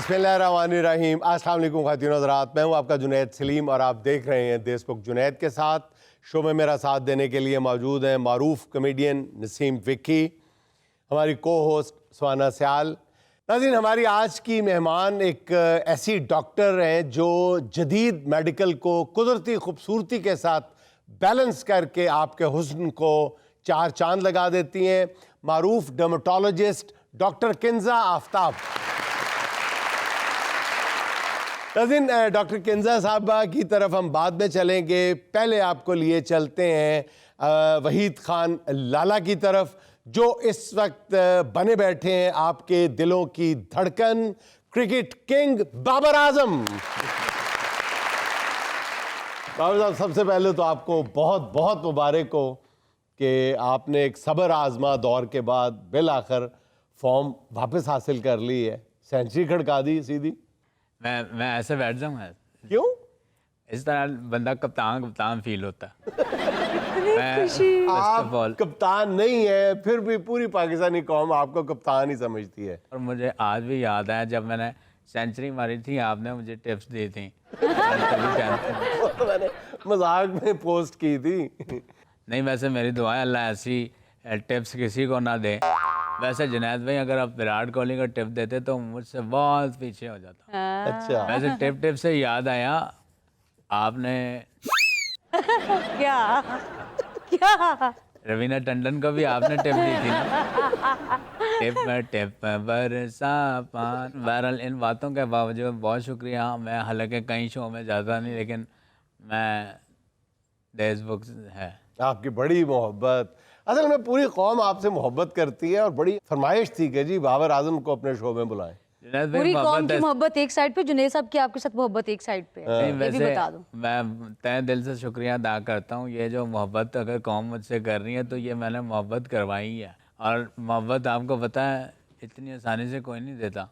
बिस्मिल्लाहिर्रहमानिर्रहीम। अस्सलाम वालेकुम ख़ातिन हज़रात, मैं हूं आपका जुनैद सलीम और आप देख रहे हैं देशमुख जुनैद के साथ। शो में मेरा साथ देने के लिए मौजूद हैं मारूफ कमेडियन नसीम विक्की, हमारी को होस्ट सुहाना सयाल। नाज़रीन, हमारी आज की मेहमान एक ऐसी डॉक्टर हैं जो जदीद मेडिकल को कुदरती खूबसूरती के साथ बैलेंस करके आपके हुस्न को चार चांद लगा देती हैं। मारूफ डर्मेटोलॉजिस्ट डॉक्टर किंजा आफ्ताब। नाज़रीन, डॉक्टर किंजा साहबा की तरफ हम बाद में चलेंगे, पहले आपको लिए चलते हैं वहीद खान लाला की तरफ, जो इस वक्त बने बैठे हैं आपके दिलों की धड़कन, क्रिकेट किंग बाबर आजम। बाबर साहब, सबसे पहले तो आपको बहुत बहुत मुबारक हो कि आपने एक सब्र आजमा दौर के बाद बिल आखिर फॉर्म वापस हासिल कर ली है, सेंचुरी खड़का दी सीधी। मैं ऐसे बैठ जाऊंगा। क्यों? इस तरह बंदा कप्तान कप्तान फील होता है। आप कप्तान नहीं है, फिर भी पूरी पाकिस्तानी कौम आपको कप्तान ही समझती है। और मुझे आज भी याद है जब मैंने सेंचुरी मारी थी, आपने मुझे टिप्स दी थी। वो तो मैंने मजाक में पोस्ट की थी। नहीं, वैसे मेरी दुआ है अल्लाह ऐसी टिप्स किसी को ना दे। वैसे जुनैद भाई, अगर आप विराट कोहली का टिप देते तो मुझसे बहुत पीछे हो जाता। अच्छा, वैसे टिप से याद आया, आपने क्या क्या रवीना टंडन को भी आपने टिप दी थी ना। टिप बरसा पान। बहरहाल इन बातों के बावजूद बहुत शुक्रिया। मैं हालांकि कई शो में जाता नहीं, लेकिन मैं देशमुख है। आपकी बड़ी मोहब्बत, असल में पूरी कौम आपसे मोहब्बत करती है और बड़ी फरमाइश थी कि जी बाबर आजम को अपने शो में बुलाएं। पूरी कौम की मोहब्बत एक साइड पे, जुनैद साहब की आपके साथ मोहब्बत एक साइड पे है। नहीं, ये भी बता दूं, मैं तहे दिल से शुक्रिया अदा करता हूँ। ये जो मोहब्बत अगर कौम मुझसे कर रही है तो ये मैंने मोहब्बत करवाई है, और मोहब्बत आपको पता है इतनी आसानी से कोई नहीं देता।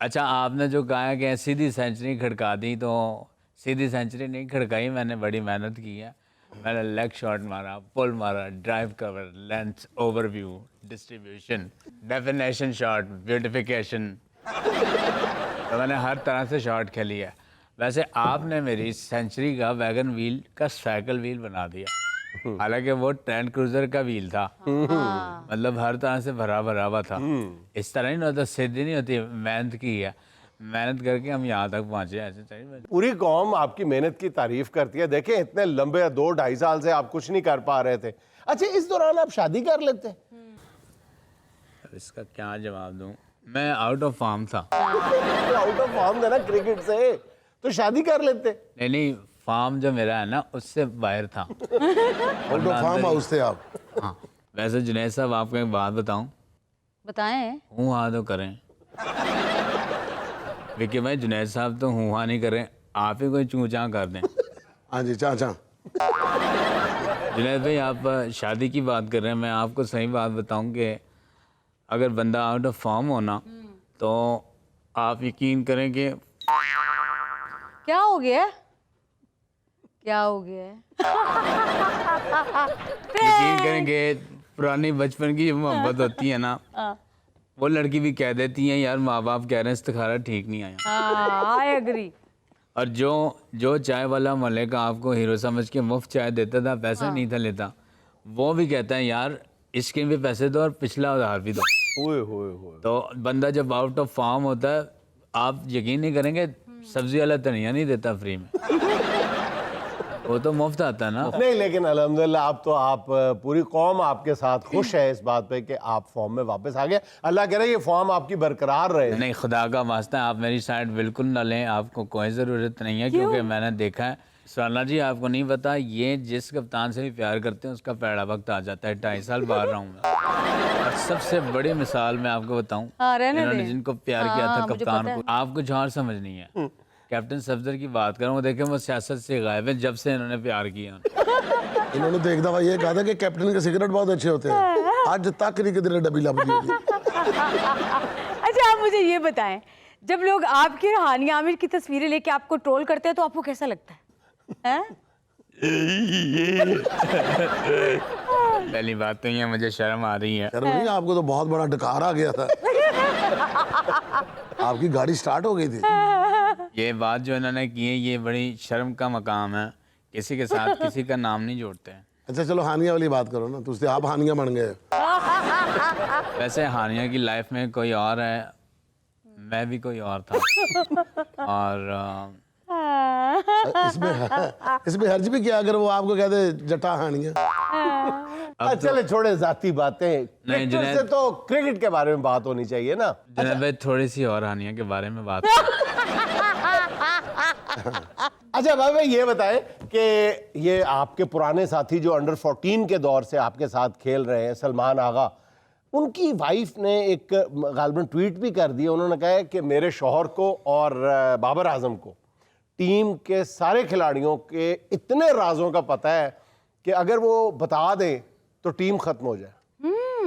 अच्छा, आपने जो कहा है कि सीधी सेंचुरी खड़का दी, तो सीधी सेंचुरी नहीं खड़काई, मैंने बड़ी मेहनत की है। मैंने लेग शॉट मारा, पुल मारा, drive cover, length, overview, distribution, definition shot, beautification, तो मैंने हर तरह से शॉट खेली है। वैसे आपने मेरी सेंचुरी का वैगन व्हील का साइकिल व्हील बना दिया, हालांकि वो ट्रेंड क्रूजर का व्हील था। मतलब हर तरह से भरा भरा हुआ था। इस तरह नहीं होता, सीधी नहीं होती, मेहनत की है, मेहनत करके हम यहाँ तक पहुँचे। ऐसे चाहिए। पूरी कौम आपकी मेहनत की तारीफ करती है। देखें, इतने लंबे 2-2.5 साल से आप कुछ नहीं कर पा रहे थे। अच्छा, इस दौरान आप शादी कर लेते? इसका क्या जवाब दूँ, मैं आउट ऑफ फॉर्म था। आउट ऑफ फॉर्म था ना क्रिकेट से, तो शादी कर लेते। नहीं, फॉर्म जो मेरा है ना उससे बाहर था। आउट ऑफ फॉर्म हाउस थे आप। हाँ, वैसे जुनैद साहब, आपको एक बात बताऊं? बताएं। हूँ हाँ तो करें। विक्की भाई, जुनैद साहब तो हूँ हाँ नहीं करें, आप ही कोई चूँ चाँ कर दें। हाँ जी, चाँ चाँ। जुनैद भाई, आप शादी की बात कर रहे हैं, मैं आपको सही बात बताऊं कि अगर बंदा आउट ऑफ फॉर्म हो ना, तो आप यकीन करें कि क्या हो गया, क्या हो गया? यकीन करें कि पुरानी बचपन की मोहब्बत होती है ना, वो लड़की भी कह देती है यार माँ बाप कह रहे हैं इस्तिखारा ठीक नहीं आया। I agree. और जो चाय वाला मोहल्ले का आपको हीरो समझ के मुफ्त चाय देता था, पैसा नहीं था लेता, वो भी कहता है यार इसके भी पैसे दो और पिछला उधार भी दो। ओए होए होए। तो बंदा जब आउट ऑफ फॉर्म होता है, आप यकीन नहीं करेंगे, सब्जी वाला धनिया नहीं देता फ्री में, वो तो मुफ्त आता है ना। नहीं, लेकिन अल्हम्दुलिल्लाह आप पूरी कौम आपके साथ खुश है इस बात पे कि आप फॉर्म में वापस आ गए। अल्लाह करे ये फॉर्म आपकी बरकरार रहे। नहीं, खुदा का वास्ता आप मेरी साइड बिल्कुल ना लें, आपको कोई ज़रूरत नहीं है, क्योंकि मैंने देखा है। सुहाना जी, आपको नहीं पता, ये जिस कप्तान से भी प्यार करते हैं उसका पैड़ा वक्त आ जाता है। 2.5 साल बाहर रहा हूँ मैं। और सबसे बड़ी मिसाल मैं आपको बताऊँ, इन्होंने जिनको प्यार किया था कप्तान को, आप कुछ और समझ नहीं है। कैप्टन सफदर की बात करूँ, देखें वो सियासत से गायब है जब से इन्होंने प्यार किया। इन्होंने तो एक दफा ये कहा था कि कैप्टन के सिगरेट बहुत अच्छे होते हैं, आज तक नहीं किधर डबी लबी होगी। अच्छा, आप मुझे ये बताएं, जब लोग आपकी और हानिया आमिर की तस्वीरें लेके आपको ट्रोल करते हैं तो आपको कैसा लगता है? पहली बात तो ये मुझे शर्म आ रही है। शर्म नहीं, आपको तो बहुत बड़ा डकार आ गया था। आपकी गाड़ी स्टार्ट हो गई थी। ये बात जो इन्होंने की है ये बड़ी शर्म का मकाम है, किसी के साथ किसी का नाम नहीं जोड़ते हैं। अच्छा चलो हानिया वाली बात करो ना, तुझसे आप हानिया बन गए। वैसे हानिया की लाइफ में कोई और है, मैं भी कोई और था। और इसमें हर्ज भी क्या अगर वो आपको कहते जटा हानिया। चले छोड़े जाती बातें, नहीं, क्रिकेट से जुनैद- तो क्रिकेट के बारे में बात होनी चाहिए ना। जुनैद भाई थोड़ी सी और हानिया के बारे में बात अच्छा भाई ये बताएं कि ये आपके पुराने साथी जो अंडर 14 के दौर से आपके साथ खेल रहे हैं, सलमान आगा, उनकी वाइफ ने एक गालबन ट्वीट भी कर दिया। उन्होंने कहा है कि मेरे शौहर को और बाबर आजम को टीम के सारे खिलाड़ियों के इतने राजों का पता है कि अगर वो बता दें तो टीम खत्म हो जाए।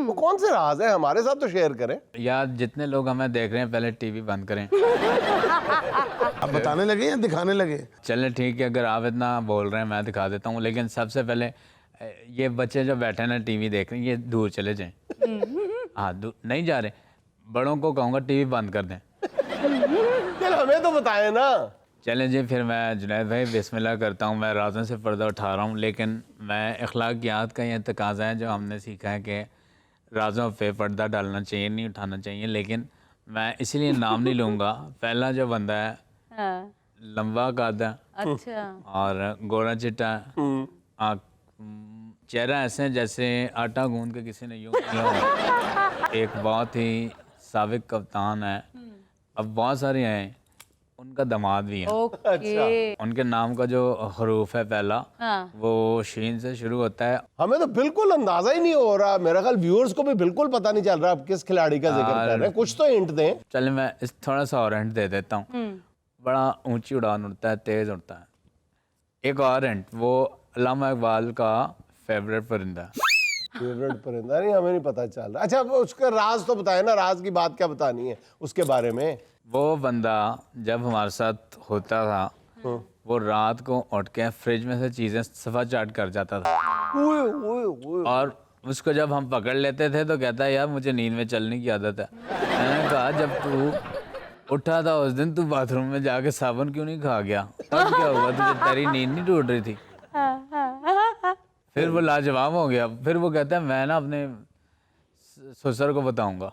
वो कौन से राज है, हमारे साथ तो शेयर करें। यार जितने लोग हमें देख रहे हैं पहले टीवी बंद करें। आप बताने लगे या दिखाने लगे? चले ठीक है, अगर आप इतना बोल रहे हैं मैं दिखा देता हूँ, लेकिन सबसे पहले ये बच्चे जो बैठे हैं ना टीवी देख रहे हैं, ये दूर चले जाएं। हाँ नहीं जा रहे, बड़ों को कहूँगा टीवी बंद कर दें। चल हमें तो बताएं ना। चलें जी, फिर मैं जुनैद भाई बिस्मिल्लाह करता हूँ। मैं राज़ों से पर्दा उठा रहा हूँ, लेकिन मैं अखलाकियात का ये तकाज़ा है जो हमने सीखा है कि राज़ों पे पर्दा डालना चाहिए, नहीं उठाना चाहिए। लेकिन मैं इसलिए नाम नहीं लूँगा। पहला जो बंदा है हाँ, लंबा कद है अच्छा। और गोरा चिट्टा है, चेहरा ऐसे है जैसे आटा गूंद के किसी ने यूँ किया हो। एक बहुत ही साबिक कप्तान है, अब बहुत सारे हैं, उनका दामाद भी है। ओके। उनके नाम का जो हरूफ है पहला हाँ। वो शीन से शुरू होता है। हमें तो बिल्कुल अंदाजा ही नहीं हो रहा, मेरा ख्याल व्यूअर्स को भी बिल्कुल पता नहीं चल रहा आप किस खिलाड़ी का जिक्र कर रहे हैं। कुछ तो हिंट दें। चले मैं इस थोड़ा सा और हिंट दे देता हूँ। बड़ा ऊंची उड़ान उड़ता है, तेज उड़ता है। एक और हिंट, वो अल्लामा इकबाल का फेवरेट परिंदा है। फेवरेट परिंदा नहीं, हमें नहीं पता चल रहा। अच्छा वो उसका राज तो बताए ना, राज की बात क्या बतानी है उसके बारे में। वो बंदा जब हमारे साथ होता था वो रात को उठ के फ्रिज में से चीज़ें सफा चाट कर जाता था। और उसको जब हम पकड़ लेते थे तो कहता है यार मुझे नींद में चलने की आदत है। मैंने कहा जब तू उठा था उस दिन तू बाथरूम में जाके साबुन क्यों नहीं खा गया, तब क्या हुआ, तुझे तेरी नींद नहीं टूट रही थी? फिर वो लाजवाब हो गया। फिर वो कहता है मैं ना अपने ससुर को बताऊंगा।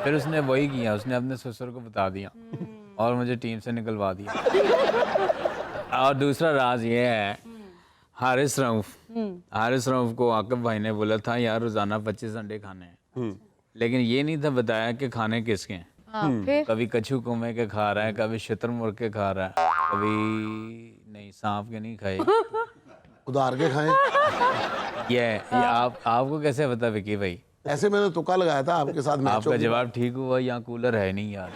फिर उसने वही किया, उसने अपने ससुर को बता दिया और मुझे टीम से निकलवा दिया। और दूसरा राज ये है, हारिस रऊफ को आकिब भाई ने बोला था यार रोजाना 25 अंडे खाने हैं, लेकिन ये नहीं था बताया कि खाने किसके हैं। फिर कभी कछू कुमे के खा रहा है, कभी शुतुरमुर्ग के खा रहा है, कभी नहीं सांप के नहीं खाए। उधार के खाएं। ये आपको कैसे पता विकी भाई? ऐसे मैंने तुक्का लगाया था आपके साथ मैच आपका जवाब ठीक हुआ, यहाँ कूलर है नहीं यार।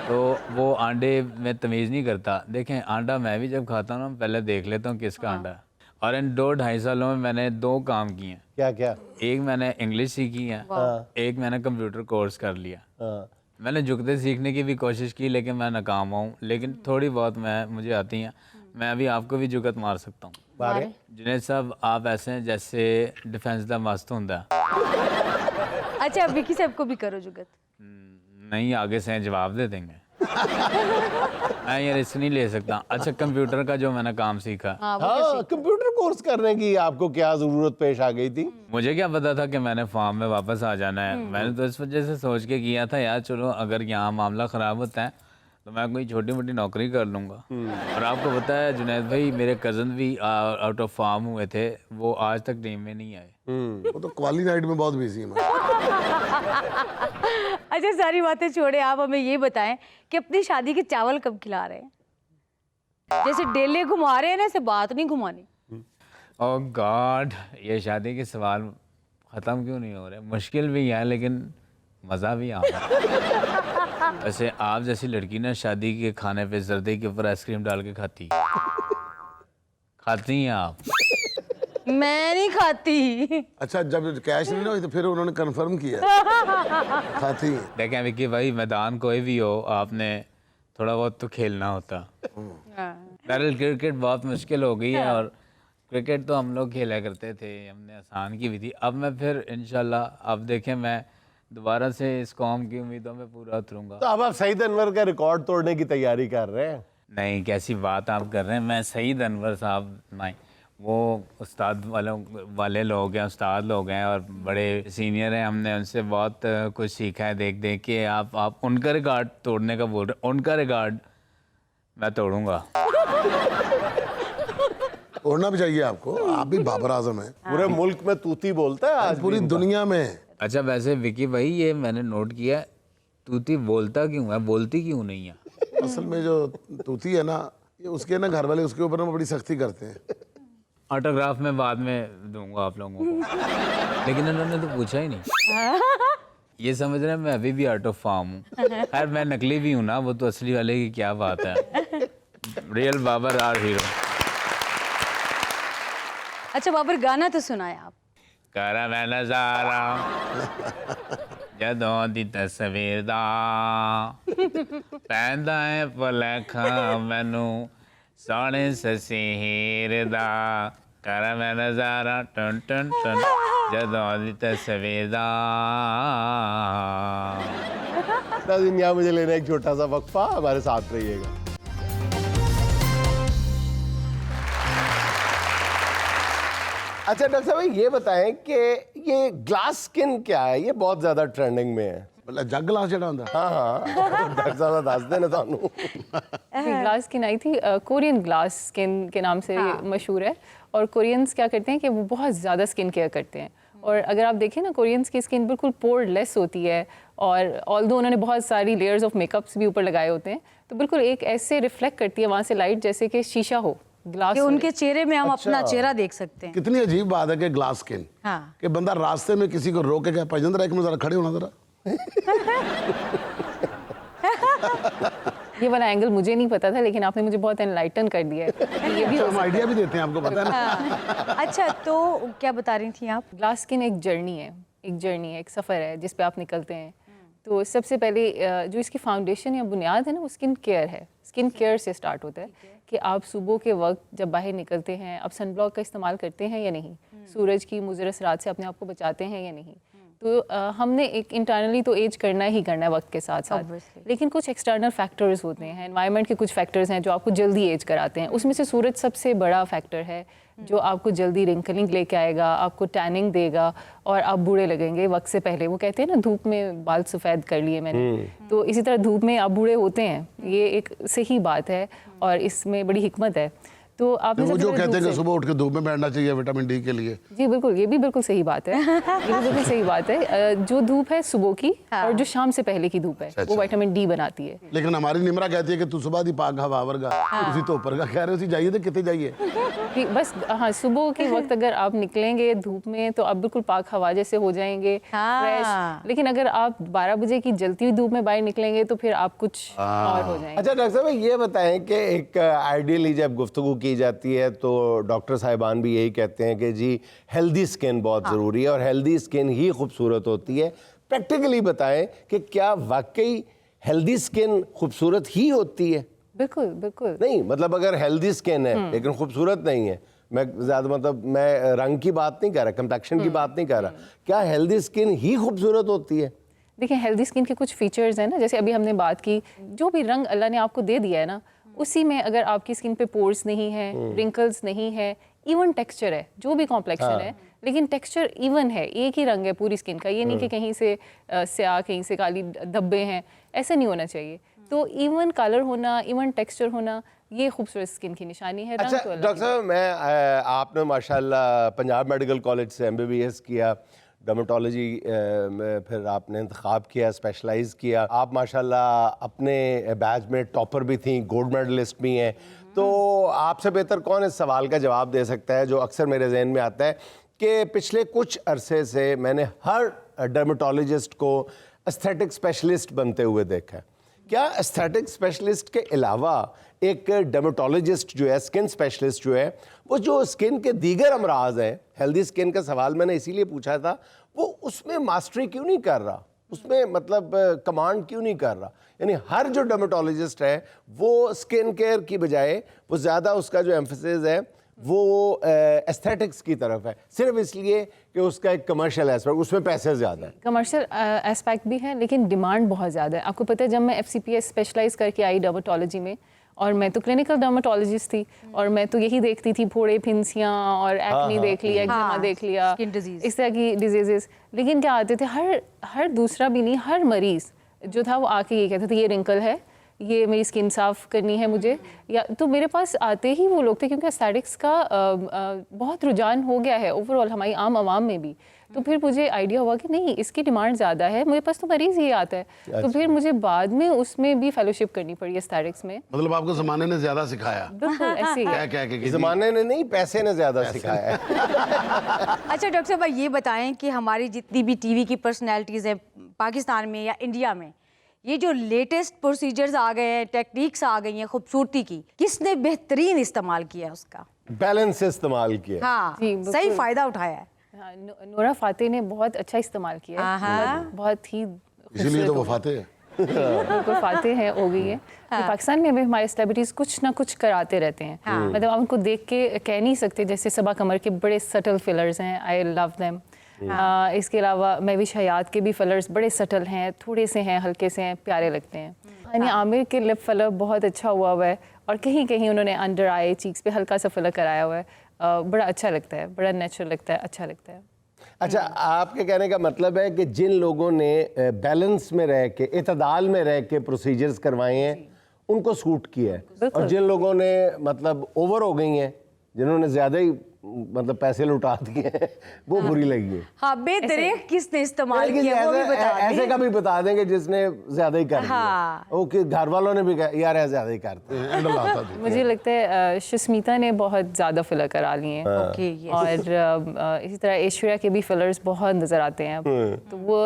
तो वो अंडे में तमीज़ नहीं करता। देखें अंडा मैं भी जब खाता हूँ ना पहले देख लेता हूँ किसका अंडा है। और इन 2-2.5 सालों में मैंने 2 काम किए हैं। क्या क्या? एक मैंने इंग्लिश सीखी है, एक मैंने कंप्यूटर कोर्स कर लिया। हाँ। मैंने जुगते सीखने की भी कोशिश की लेकिन मैं नाकाम हूँ, लेकिन थोड़ी बहुत मुझे आती हैं। मैं अभी आपको भी जुगत मार सकता हूँ। बारे जुनैद साहब आप ऐसे हैं जैसे डिफेंस दा मस्त होंदा। अच्छा विकी साहब को भी करो जुगत। नहीं आगे से जवाब दे देंगे। मैं ये रिस्क नहीं ले सकता। अच्छा कंप्यूटर का जो मैंने काम सीखा, हाँ, वो हाँ, कंप्यूटर कोर्स करने की आपको क्या जरूरत पेश आ गई थी? मुझे क्या पता था कि मैंने फॉर्म में वापस आ जाना है। मैंने तो इस वजह से सोच के किया था यार चलो अगर यहाँ मामला ख़राब होता है तो मैं कोई छोटी मोटी नौकरी कर लूँगा। और आपको पता है जुनैद भाई मेरे कज़न भी आउट ऑफ फॉर्म हुए थे, वो आज तक टीम में नहीं आए। वो तो क्वाली नाइट में बहुत बिजी है मैं। अच्छा सारी बातें छोड़े, आप हमें ये बताएं कि अपनी शादी के चावल कब खिला रहे हैं? जैसे डेले घुमा रहे हैं ना, ऐसे बात नहीं घुमानी। ओह गॉड, ये शादी के सवाल ख़त्म क्यों नहीं हो रहे? मुश्किल भी है लेकिन मज़ा भी आ रहा है। वैसे आप जैसी लड़की ना शादी के खाने पे जर्दे के ऊपर आइसक्रीम डाल के खाती हैं आप? मैं नहीं खाती। अच्छा जब कैश नहीं ना हुई तो फिर उन्होंने कंफर्म किया खाती हैं। देखें विक्की भाई मैदान कोई भी हो आपने थोड़ा बहुत तो खेलना होता। बहरहाल क्रिकेट बहुत मुश्किल हो गई है और क्रिकेट तो हम लोग खेला करते थे, हमने आसान की भी थी। अब मैं फिर इंशाल्लाह अब देखें मैं दोबारा से इस कौम की उम्मीदों में पूरा उतरूंगा। तो अब आप सईद अनवर का रिकॉर्ड तोड़ने की तैयारी कर रहे हैं? नहीं, कैसी बात आप कर रहे हैं। मैं सईद अनवर साहब नहीं, वो उस्ताद वाले लोग हैं, उस्ताद लोग हैं और बड़े सीनियर हैं। हमने उनसे बहुत कुछ सीखा है देख देख के। आप उनका रिकॉर्ड तोड़ने का बोल रहे हैं, उनका रिकॉर्ड मैं तोड़ूंगा। तोड़ना भी चाहिए आपको, आप भी बाबर आजम हैं पूरे मुल्क में तूती बोलता है आज पूरी भी। दुनिया में। अच्छा वैसे विकी भाई, ये मैंने नोट किया है, तूती बोलता क्यों है, बोलती क्यों नहीं है? असल में जो तूती है ना, ये उसके ना घर वाले उसके ऊपर ना बड़ी सख्ती करते हैं। ऑटोग्राफ में बाद में दूंगा आप लोगों को, लेकिन उन्होंने तो पूछा ही नहीं। ये समझ रहे हैं मैं अभी भी आउट ऑफ फॉर्म हूँ। खैर मैं नकली भी हूँ ना, वो तो असली वाले की क्या बात है। Real Babar are hero. अच्छा बाबर, गाना तो सुनाए आप। करा मैं नजारा जदों दी तस्वीर दा पैंदा है भुलैखा मैनू सोहणे ससी हीर दा। करा मैं नजारा टन टन टन जदों दी तस्वीर दा। नाज़रीन, यहाँ मुझे लेना एक छोटा सा वक्फा, हमारे साथ रहिएगा। अच्छा डॉक्टर साहब, ये बताएं कि ये ग्लास स्किन क्या है? ये बहुत ज्यादा ट्रेंडिंग में है। मतलब जग ग्लास जड़ा होंदा। हाँ डॉक्टर साहब दस देना थानू। ग्लास स्किन आई थी, कोरियन ग्लास स्किन के नाम से ये मशहूर है। और कोरियंस क्या करते हैं कि वो बहुत ज़्यादा स्किन केयर करते हैं। और अगर आप देखें ना, कोरियंस की स्किन बिल्कुल पोरलेस होती है और ऑल्दो उन्होंने बहुत सारी लेयर्स ऑफ मेकअप्स भी ऊपर लगाए होते हैं, तो बिल्कुल एक ऐसे रिफ्लेक्ट करती है वहाँ से लाइट जैसे कि शीशा हो ग्लास। कि उनके चेहरे में हम अपना चेहरा देख सकते हैं। कितनी अजीब बात है कि ग्लास स्किन, हाँ। कि बंदा रास्ते में किसी को रोक के क्या पजंद रहा है कि मैं जरा खड़े होना जरा। ये वाला एंगल मुझे नहीं पता था, लेकिन आपने मुझे बहुत एनलाइटन कर दिया है कि ये भी हम आइडिया भी देते हैं, आपको पता है ना। हाँ। अच्छा तो क्या बता रही थी आप? ग्लास स्किन एक जर्नी है, एक सफ़र है जिस पे आप निकलते हैं। तो सबसे पहले जो इसकी फाउंडेशन या बुनियाद है ना, वो स्किन केयर है। स्किन केयर से स्टार्ट होता है कि आप सुबह के वक्त जब बाहर निकलते हैं, आप सनब्लॉक का इस्तेमाल करते हैं या नहीं, सूरज की मुज़र असरात से अपने आप को बचाते हैं या नहीं। तो हमने एक इंटरनली तो एज करना ही करना है वक्त के साथ साथ, लेकिन कुछ एक्सटर्नल फैक्टर्स होते हैं, एनवायरनमेंट के कुछ फैक्टर्स हैं जो आपको जल्दी एज कराते हैं। उसमें से सूरज सबसे बड़ा फैक्टर है जो आपको जल्दी रिंकलिंग लेके आएगा, आपको टैनिंग देगा और आप बूढ़े लगेंगे वक्त से पहले। वो कहते हैं ना, धूप में बाल सफ़ेद कर लिए मैंने, तो इसी तरह धूप में आप बूढ़े होते हैं। ये एक सही बात है और इसमें बड़ी हिकमत है। तो आपने वो जो कहते हैं कि सुबह उठ के धूप में बैठना चाहिए विटामिन डी के लिए। जी बिल्कुल, ये भी बिल्कुल सही बात है। ये भी बिल्कुल सही बात है। जो धूप है सुबह की और जो शाम से पहले की धूप है, वो विटामिन डी बनाती है। लेकिन हमारी निमरा कहती है कि तू सुबह दी पाक हवा वर्गा, उसी तो ऊपर का कह रहे उसी जाइए तो कितने जाइए कि बस हाँ, सुबह के वक्त अगर आप निकलेंगे धूप में तो आप बिल्कुल पाक हवा जैसे हो जाएंगे, फ्रेश। लेकिन अगर आप 12 बजे की जलती हुई धूप में बाहर निकलेंगे तो फिर आप कुछ और हो जाएंगे। अच्छा डॉक्टर साहब, ये बताएं कि एक आइडियली जब गुफ्तगू की जाती है तो डॉक्टर साहिबान भी यही कहते हैं कि जी हेल्दी स्किन बहुत ज़रूरी है और हेल्दी स्किन ही खूबसूरत होती है। प्रैक्टिकली बताएं कि क्या वाकई हेल्दी स्किन खूबसूरत ही होती है? बिल्कुल बिल्कुल नहीं, मतलब अगर हेल्दी स्किन है लेकिन खूबसूरत नहीं है, मैं ज़्यादा मतलब मैं रंग की बात नहीं कर रहा, कंप्लेक्शन की बात नहीं कर रहा, क्या हेल्दी स्किन ही खूबसूरत होती है? देखिए, हेल्दी स्किन के कुछ फीचर्स हैं ना, जैसे अभी हमने बात की, जो भी रंग अल्लाह ने आपको दे दिया है ना, उसी में अगर आपकी स्किन पे पोर्स नहीं है, रिंकल्स नहीं है, इवन टेक्सचर है, जो भी कॉम्प्लेक्शन है लेकिन टेक्सचर इवन है, एक ही रंग है पूरी स्किन का, ये नहीं कि कहीं से स्याह कहीं से काली धब्बे हैं, ऐसा नहीं होना चाहिए। तो इवन कलर होना, इवन टेक्सचर होना, ये खूबसूरत स्किन की निशानी है। अच्छा डॉक्टर साहब, मैं आपने माशाल्लाह पंजाब मेडिकल कॉलेज से MBBS किया, डर्मेटोलॉजी में फिर आपने इंतखाब किया, स्पेशलाइज किया। आप माशाल्लाह अपने बैच में टॉपर भी थी, गोल्ड मेडलिस्ट भी हैं। तो आपसे बेहतर कौन इस सवाल का जवाब दे सकता है जो अक्सर मेरे जहन में आता है कि पिछले कुछ अरसे से मैंने हर डर्मेटोलॉजिस्ट को एस्थेटिक स्पेशलिस्ट बनते हुए देखा है। क्या एस्थेटिक स्पेशलिस्ट के अलावा एक डर्मेटोलॉजिस्ट जो है, स्किन स्पेशलिस्ट जो है, वो जो स्किन के दीगर अमराज हैं, हेल्दी स्किन का सवाल मैंने इसीलिए पूछा था, वो उसमें मास्टरी क्यों नहीं कर रहा? उसमें मतलब कमांड क्यों नहीं कर रहा? यानी हर जो डर्मेटोलॉजिस्ट है वो स्किन केयर की बजाय वो ज़्यादा उसका जो एम्फेसिस है वो एस्थेटिक्स की तरफ है, सिर्फ इसलिए कि उसका एक कमर्शियल एस्पेक्ट, उसमें पैसे ज़्यादा है। कमर्शियल एस्पेक्ट भी है, लेकिन डिमांड बहुत ज़्यादा है। आपको पता है, जब मैं FCPS स्पेशलाइज करके आई डर्मेटोलॉजी में, और मैं तो क्लिनिकल डर्मेटोलॉजिस्ट थी, और मैं तो यही देखती थी फोड़े, फिंसियाँ और एक्ने देख लिया, एक्जिमा देख लिया, skin disease। इस तरह की डिजीजेस। लेकिन क्या आते थे, हर दूसरा भी नहीं, हर मरीज़ जो था वो आके ये कहते थे ये रिंकल है, ये मेरी स्किन साफ़ करनी है मुझे, या तो मेरे पास आते ही वो लोग थे, क्योंकि एस्थेटिक्स का बहुत रुझान हो गया है ओवरऑल हमारी आम आवाम में भी। तो फिर मुझे आइडिया हुआ कि नहीं, इसकी डिमांड ज़्यादा है, मेरे पास तो मरीज़ ही आता है। तो फिर मुझे बाद में उसमें भी फेलोशिप करनी पड़ी एस्थेटिक्स में। मतलब आपको ज़माने ने ज़्यादा सिखाया? बिल्कुल ऐसे ही। क्या क्या क्या ज़माने ने नहीं, पैसे ने ज़्यादा सिखाया है। अच्छा डॉक्टर साहब, ये बताएं कि हमारी जितनी भी टीवी की पर्सनैलिटीज़ हैं पाकिस्तान में या इंडिया में, ये जो लेटेस्ट प्रोसीजर्स आ गए हैं, टेक्निक्स आ गई हैं खूबसूरती की, किसने बेहतरीन इस्तेमाल किया उसका? बैलेंस से इस्तेमाल किया। हाँ, जी, बिल्कुल। सही फ़ायदा उठाया है। हाँ, नोरा फातेह ने बहुत अच्छा इस्तेमाल किया है, बहुत ही इसीलिए तो वो फाते हैं। बिल्कुल फातेह है, हो गई है। कि पाकिस्तान में भी हमारे सेलिब्रिटीज कुछ ना कुछ कराते रहते हैं। मतलब आप उनको देख के कह नहीं सकते, जैसे सबा कमर के बड़े सटल फिलर्स हैं, आई लव देम। इसके अलावा महविश हयात के भी फिलर्स बड़े सटल हैं, थोड़े से हैं, हल्के से हैं, प्यारे लगते हैं। यानी आमिर के लिप फिलर बहुत अच्छा हुआ है, और कहीं कहीं उन्होंने अंडर आई, चीक्स पे हल्का सा फिलर कराया हुआ है। बड़ा अच्छा लगता है, बड़ा नेचुरल लगता है, अच्छा लगता है। अच्छा, आपके कहने का मतलब है कि जिन लोगों ने बैलेंस में रह के, इतदाल में रह के प्रोसीजर्स करवाए हैं, उनको सूट किया है, और जिन लोगों ने मतलब ओवर हो गई हैं, जिन्होंने ज़्यादा ही मतलब पैसे लुटा दिए हैं, वो बुरी लगी है। हाँ, बेदरेक किसने इस्तेमाल लेकिन किया वो भी बता दें। ऐसे का भी बता देंगे जिसने ज्यादा ही कर दिया। हाँ। ओके, घर वालों ने भी कहा यार ज्यादा ही करते हैं। एंडल आता था। मुझे लगता है सुष्मिता ने बहुत ज़्यादा फिलर करा लिए हैं। Okay, yes। और इसी तरह ऐश्वर्या के भी फिलर्स बहुत नज़र आते हैं अब। तो वो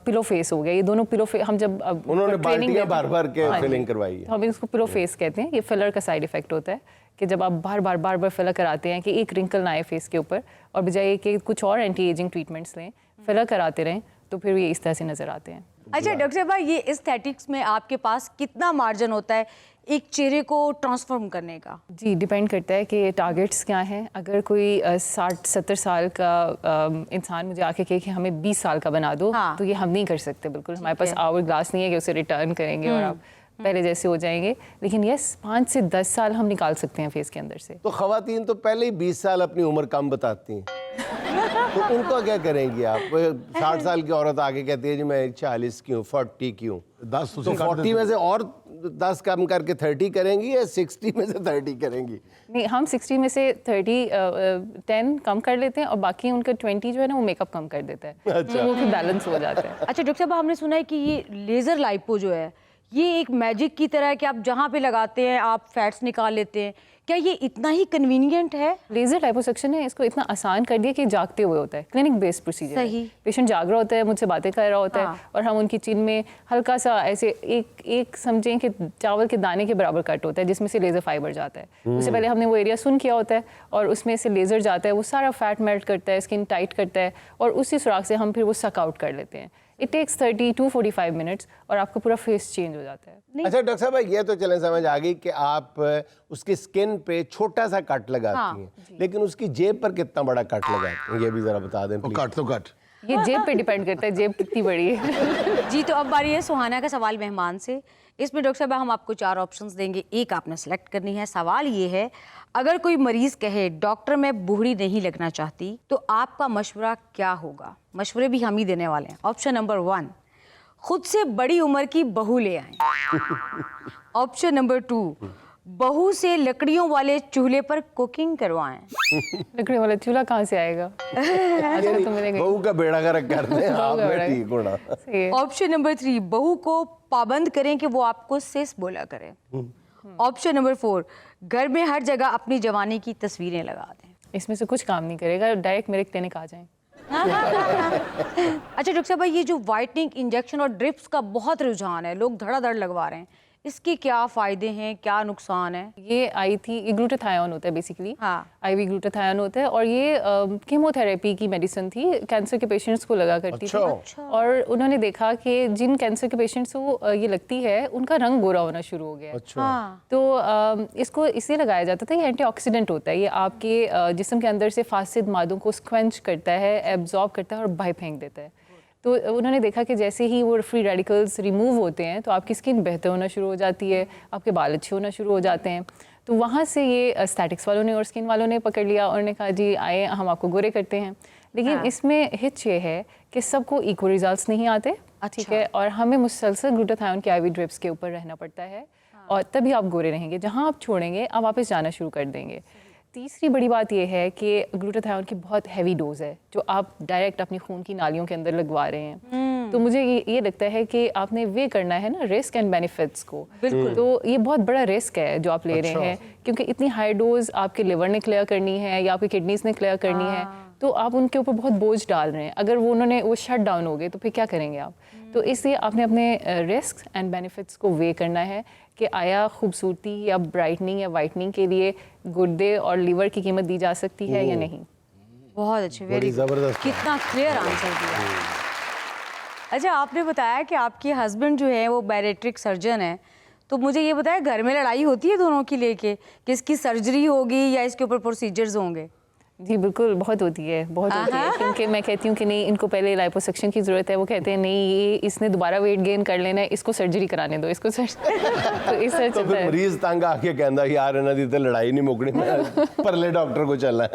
पिलो फेस हो गया, ये दोनों पिलो फेस। हम जब उन्होंने बाल्टियां भर भर के फिलिंग करवाई है। तो हम इसको पिलो फेस कहते हैं। ये फिलर का साइड इफेक्ट होता है कि जब आप बार बार फिलर कराते हैं कि एक रिंकल ना आए फेस के ऊपर, और बजाय कि कुछ और एंटी एजिंग ट्रीटमेंट्स लें, फिलर कराते रहें, तो फिर ये इस तरह से नज़र आते हैं। अच्छा डॉक्टर साहब, ये एस्थेटिक्स में आपके पास कितना मार्जिन होता है एक चेहरे को ट्रांसफॉर्म करने का? जी, डिपेंड करता है कि टारगेट्स क्या हैं। अगर कोई 60-70 साल का इंसान मुझे आके कहे कि हमें 20 साल का बना दो, हाँ। तो ये हम नहीं कर सकते बिल्कुल। हमारे पास आवर ग्लास नहीं है कि उसे रिटर्न करेंगे और आप पहले जैसे हो जाएंगे। लेकिन यस, 5 से 10 साल हम निकाल सकते हैं फेस के अंदर से। तो खवातीन तो पहले ही 20 साल अपनी उम्र कम बताती हैं, तो उनका क्या करेंगी आप? 60 साल की औरत आके कहती है जी मैं 40 की हूँ, 40 की हूँ, 10 तो 40 में से और 10 कम करके 30 करेंगी या 60 में से 30 करेंगी? नहीं, हम 60 में से 10 कम कर लेते हैं, और बाकी उनका 20 जो है ना, वो मेकअप कम कर देता है। अच्छा। वो फिर बैलेंस हो जाता है। अच्छा डॉक्टर साहब, हमने सुना है कि ये लेज़र लाइपो जो है, ये एक मैजिक की तरह है कि आप जहाँ पे लगाते हैं आप फैट्स निकाल लेते हैं। क्या ये इतना ही कन्वीनियंट है? लेजर लाइपोसक्शन ने इसको इतना आसान कर दिया कि जागते हुए होता है, क्लिनिक बेस्ड प्रोसीजर। सही। पेशेंट जाग रहा होता है, मुझसे बातें कर रहा होता हाँ। है, और हम उनकी चिन में हल्का सा ऐसे एक समझें कि चावल के दाने के बराबर कट होता है, जिसमें से लेजर फाइबर जाता है। उससे पहले हमने वो एरिया सुन किया होता है, और उसमें से लेजर जाता है, वो सारा फैट मेल्ट करता है, स्किन टाइट करता है, और उसी सुराख से हम फिर वो सक आउट कर लेते हैं। इट टेक्स 30 to 45 मिनट्स, और आपका पूरा फेस चेंज हो जाता है। अच्छा डॉक्टर साहब, ये तो चलें समझ आ गई कि आप उसकी स्किन पे छोटा सा कट लगाती हैं, लेकिन उसकी जेब पर कितना बड़ा कट लगाती हैं, ये भी जरा बता दें वो please। कट तो कट। ये जेब पे डिपेंड करता है, जेब कितनी बड़ी है। जी, तो अब बारी है सुहाना का सवाल मेहमान से। इसमें डॉक्टर साहब हम आपको 4 ऑप्शंस देंगे, एक आपने सेलेक्ट करनी है। सवाल ये है, अगर कोई मरीज कहे डॉक्टर मैं बूढ़ी नहीं लगना चाहती, तो आपका मशवरा क्या होगा? मशवरे भी हम ही देने वाले हैं। ऑप्शन नंबर 1, खुद से बड़ी उम्र की बहू ले आएं। ऑप्शन नंबर 2, बहू से लकड़ियों वाले चूल्हे पर कुकिंग करवाएं। लकड़ी वाला चूल्हा कहाँ से आएगा? आजकल तो मिलेगा ही। बहू का बेड़ा गर्क कर दें, बहू आप का बेड़ा। ठीक होना। सही है। ऑप्शन नंबर 3, बहू को पाबंद करें कि वो आपको सिस बोला करे। ऑप्शन नंबर 4, घर में हर जगह अपनी जवानी की तस्वीरें लगा दें। इसमें से कुछ काम नहीं करेगा, डायरेक्ट मेरे क्लिनिक आ जाएं। अच्छा डॉक्टर साहब, ये जो वाइटनिंग इंजेक्शन और ड्रिप्स का बहुत रुझान है, लोग धड़ाधड़ लगवा रहे हैं, इसके क्या फ़ायदे हैं, क्या नुकसान है? ये आई थी, ये ग्लूटाथायोन होता है बेसिकली, हाँ। आईवी ग्लूटाथायोन होता है, और ये कीमोथेरेपी की मेडिसिन थी, कैंसर के पेशेंट्स को लगा करती थी। और उन्होंने देखा कि जिन कैंसर के पेशेंट्स को ये लगती है उनका रंग गोरा होना शुरू हो गया है। हाँ। तो इसको इसलिए लगाया जाता था, ये एंटीऑक्सीडेंट होता है, ये आपके जिस्म के अंदर से फासिद मादों को स्क्वेंच करता है, एब्जॉर्ब करता है और बाहर फेंक देता है। तो उन्होंने देखा कि जैसे ही वो फ्री रेडिकल्स रिमूव होते हैं तो आपकी स्किन बेहतर होना शुरू हो जाती है, आपके बाल अच्छे होना शुरू हो जाते हैं। तो वहाँ से ये स्टैटिक्स वालों ने और स्किन वालों ने पकड़ लिया और ने कहा जी आए हम आपको गोरे करते हैं। लेकिन इसमें हिच ये है कि सबको इक्वल रिजल्ट्स नहीं आते, ठीक है, और हमें मुसलसल ग्लूटाथायोन के आईवी ड्रिप्स के ऊपर रहना पड़ता है और तभी आप गोरे रहेंगे। जहाँ आप छोड़ेंगे आप वापस जाना शुरू कर देंगे। तीसरी बड़ी बात यह है कि ग्लूटाथायोन की बहुत हैवी डोज है जो आप डायरेक्ट अपनी खून की नालियों के अंदर लगवा रहे हैं। तो मुझे ये लगता है कि आपने वे करना है ना रिस्क एंड बेनिफिट्स को। बिल्कुल। तो ये बहुत बड़ा रिस्क है जो आप ले रहे हैं, क्योंकि इतनी हाई डोज आपके लिवर ने क्लियर करनी है या आपकी किडनीज ने क्लियर करनी है, तो आप उनके ऊपर बहुत बोझ डाल रहे हैं। अगर वो शट डाउन हो गए तो फिर क्या करेंगे आप? तो इसलिए आपने अपने रिस्क एंड बेनिफिट्स को वे करना है कि आया खूबसूरती या ब्राइटनिंग या वाइटनिंग के लिए गुर्दे और लीवर की कीमत दी जा सकती है या नहीं। बहुत अच्छे, वेरी जबरदस्त, कितना क्लियर आंसर दिया। अच्छा, आपने बताया कि आपके हस्बैंड जो है वो बैरिएट्रिक सर्जन है, तो मुझे ये बताया घर में लड़ाई होती है दोनों की लेके कि इसकी सर्जरी होगी या इसके ऊपर प्रोसीजर्स होंगे? जी बिल्कुल, बहुत होती है, बहुत होती है, क्योंकि मैं कहती हूँ कि नहीं इनको पहले लाइपोसक्शन की ज़रूरत है, वो कहते हैं नहीं ये इसने दोबारा वेट गेन कर लेना है, इसको सर्जरी कराने दो, इसको तो इस तरह तो चलता फिर है। मरीज तंग आके कहता यार इन्हां दी ते लड़ाई नहीं मुकनी, मैं परले डॉक्टर को चलना है।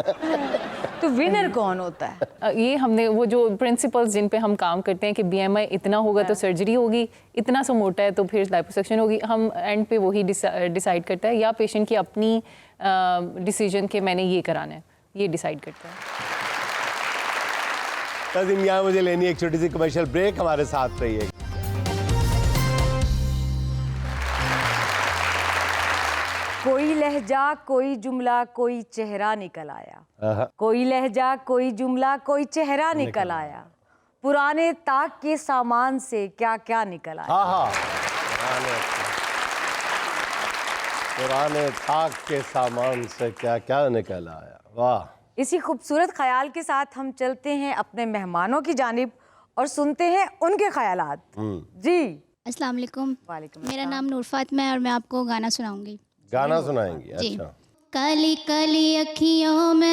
तो विनर कौन होता है? ये हमने वो जो प्रिंसिपल्स जिन पे हम काम करते हैं कि BMI इतना होगा तो सर्जरी होगी, इतना सा मोटा है तो फिर लाइपोसक्शन होगी, हम एंड पे वही डिसाइड करता है, या पेशेंट की अपनी डिसीजन के मैंने ये कराना है, ये डिसाइड करता है। नाज़रीन, यहाँ मुझे लेनी एक छोटी सी कमर्शियल ब्रेक, हमारे साथ रहिए। कोई लहजा कोई जुमला कोई चेहरा निकल आया, कोई लहजा कोई जुमला कोई चेहरा निकल आया, पुराने ताक के सामान से क्या क्या निकल आया। हाँ, पुराने ताक के सामान से क्या क्या निकल आया। वाह। इसी खूबसूरत ख्याल के साथ हम चलते हैं अपने मेहमानों की जानिब और सुनते हैं उनके ख्यालात। जी अस्सलाम वालेकुम। वालेकुम मेरा नाम नूर फातिमा है और मैं आपको गाना सुनाऊंगी। गाना सुनाएंगी? जी। अच्छा। काली काली अखियों में,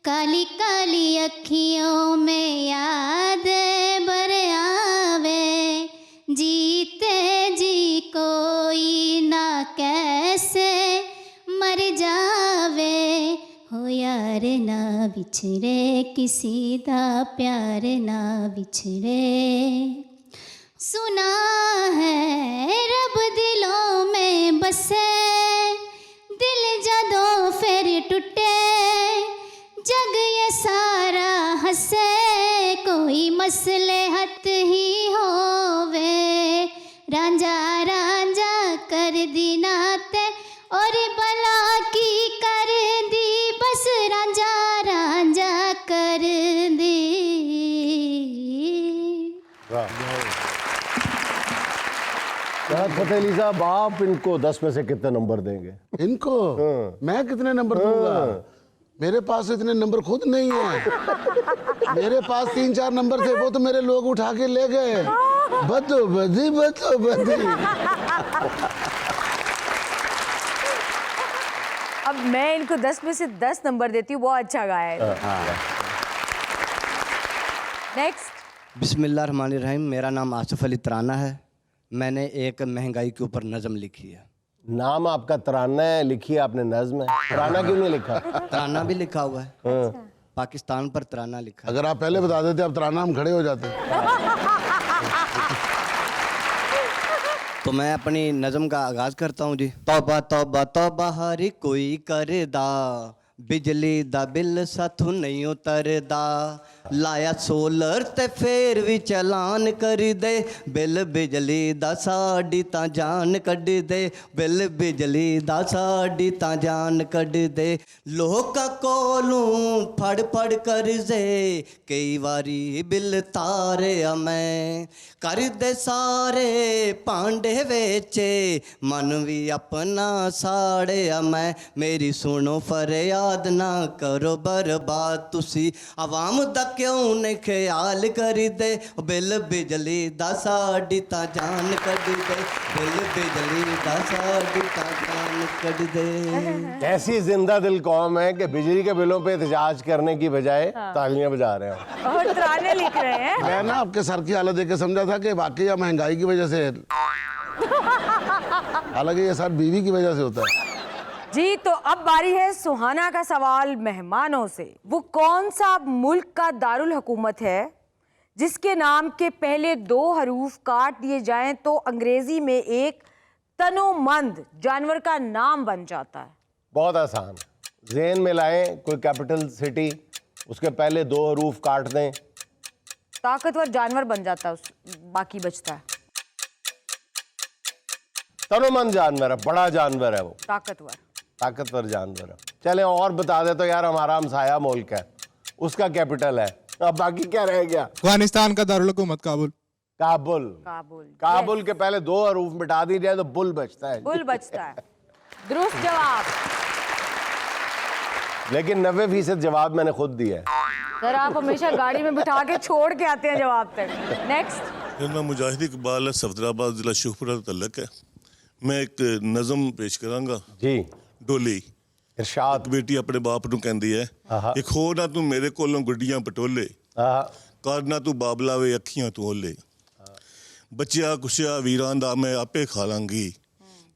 काली काली अखियों में याद भर आवे, जीते जी कोई ना कैसे मर जावे, हो यार ना बिछड़े किसी दा प्यार ना बिछड़े, सुना है रब दिलों में बसे, दिल जदों फिर टूटे, जग ये सारा हंसे, कोई मसलहत ही होवे, रांझा रांझा कर दी नाते और भला की कर दी, बस रांझा रांझा कर दी। फतेह अली साहब, आप इनको 10 में से कितने नंबर देंगे? इनको मैं कितने नंबर दूंगा? मेरे पास इतने नंबर खुद नहीं है। मेरे पास 3-4 नंबर थे, वो तो मेरे लोग उठा के ले गए। बदोबदी बदोबदी। अब मैं इनको 10 में से 10 नंबर देती हूँ, बहुत अच्छा गाया है। नेक्स्ट। बिस्मिल्लाहिर्रहमानिर्रहीम। मेरा नाम आसिफ अली तराना है। मैंने एक महंगाई के ऊपर नज़म लिखी है। नाम आपका तराना है, लिखी है आपने नज़्म है, तराना क्यों नहीं लिखा? तराना भी लिखा हुआ है, पाकिस्तान पर तराना लिखा है। अगर आप पहले बता देते अब तराना हम खड़े हो जाते। तो मैं अपनी नज़म का आगाज़ करता हूँ जी। तौबा तौबा तौबा हर कोई करदा, बिजली दा बिल साथों नहीं उतरदा, लाया सोलर ते फिर भी चलान कर दे, बिल बिजली दा साडी तां जान कढ दे, बिल बिजली दा साडी तां जान कढ दे। लोकां कोलों फड़ फड़ कर जे कई वारी बिल तारे मैं, कर दे सारे भांडे वेचे मन भी अपना साड़े मैं। मेरी सुनो फरियाद ना करो बर्बाद, तुसी आवाम दा क्यों नहीं ख्याल कर दे, बिल बिजली दा साडी तां जान कढ दे, बिल बिजली दा साडी तां जान कढ दे। कैसी जिंदा दिल कौम है कि बिजली के बिलों पे एहतजाज करने की बजाय तालियां बजा रहे हो और तराने लिख रहे हैं। मैं ना आपके सर की हालत देख के समझा था कि वाकई महंगाई की वजह से, हालांकि ये सर बीवी की वजह से होता है। जी तो अब बारी है सुहाना का सवाल मेहमानों से। वो कौन सा मुल्क का दारुल हुकूमत है जिसके नाम के पहले 2 हरूफ काट दिए जाएं तो अंग्रेजी में एक तनोमंद जानवर का नाम बन जाता है? बहुत आसान, ज़हन में लाएं कोई कैपिटल सिटी, उसके पहले 2 हरूफ काट दें, ताकतवर जानवर बन जाता है, बाकी बचता है तनोमंद जानवर है, बड़ा जानवर है वो, ताकतवर जानवर है। चलें और बता दे तो यार, हमारा हमसाया मुल्क है, उसका कैपिटल है, अब बाकी क्या रह गया? अफगानिस्तान का दारुल हुकूमत काबुल। काबुल। काबुल। काबुल के पहले 2 हरूफ मिटा दी जाए तो बुल बचता है। बुल बचता है। दुरुस्त जवाब। लेकिन 90% जवाब मैंने खुद दिया है। सर आप हमेशा गाड़ी में बिठा के छोड़ के आते हैं जवाब तक। नेक्स्ट। मेरा नाम मुजाहिद इकबाल है, सफदराबाद जिला शुखपुरा तल्लक है। मैं एक नज़म पेश करांगा। जी डोली। इरशाद। एक बेटी अपने बाप नूं कहंदी है, एक हो ना तू मेरे कोलों गुड्डियां पटोले, कर ना तू बाबला वे अखियां तू ओले, बच्चिया कुछिया वीरां दा मैं आपे खा लांगी,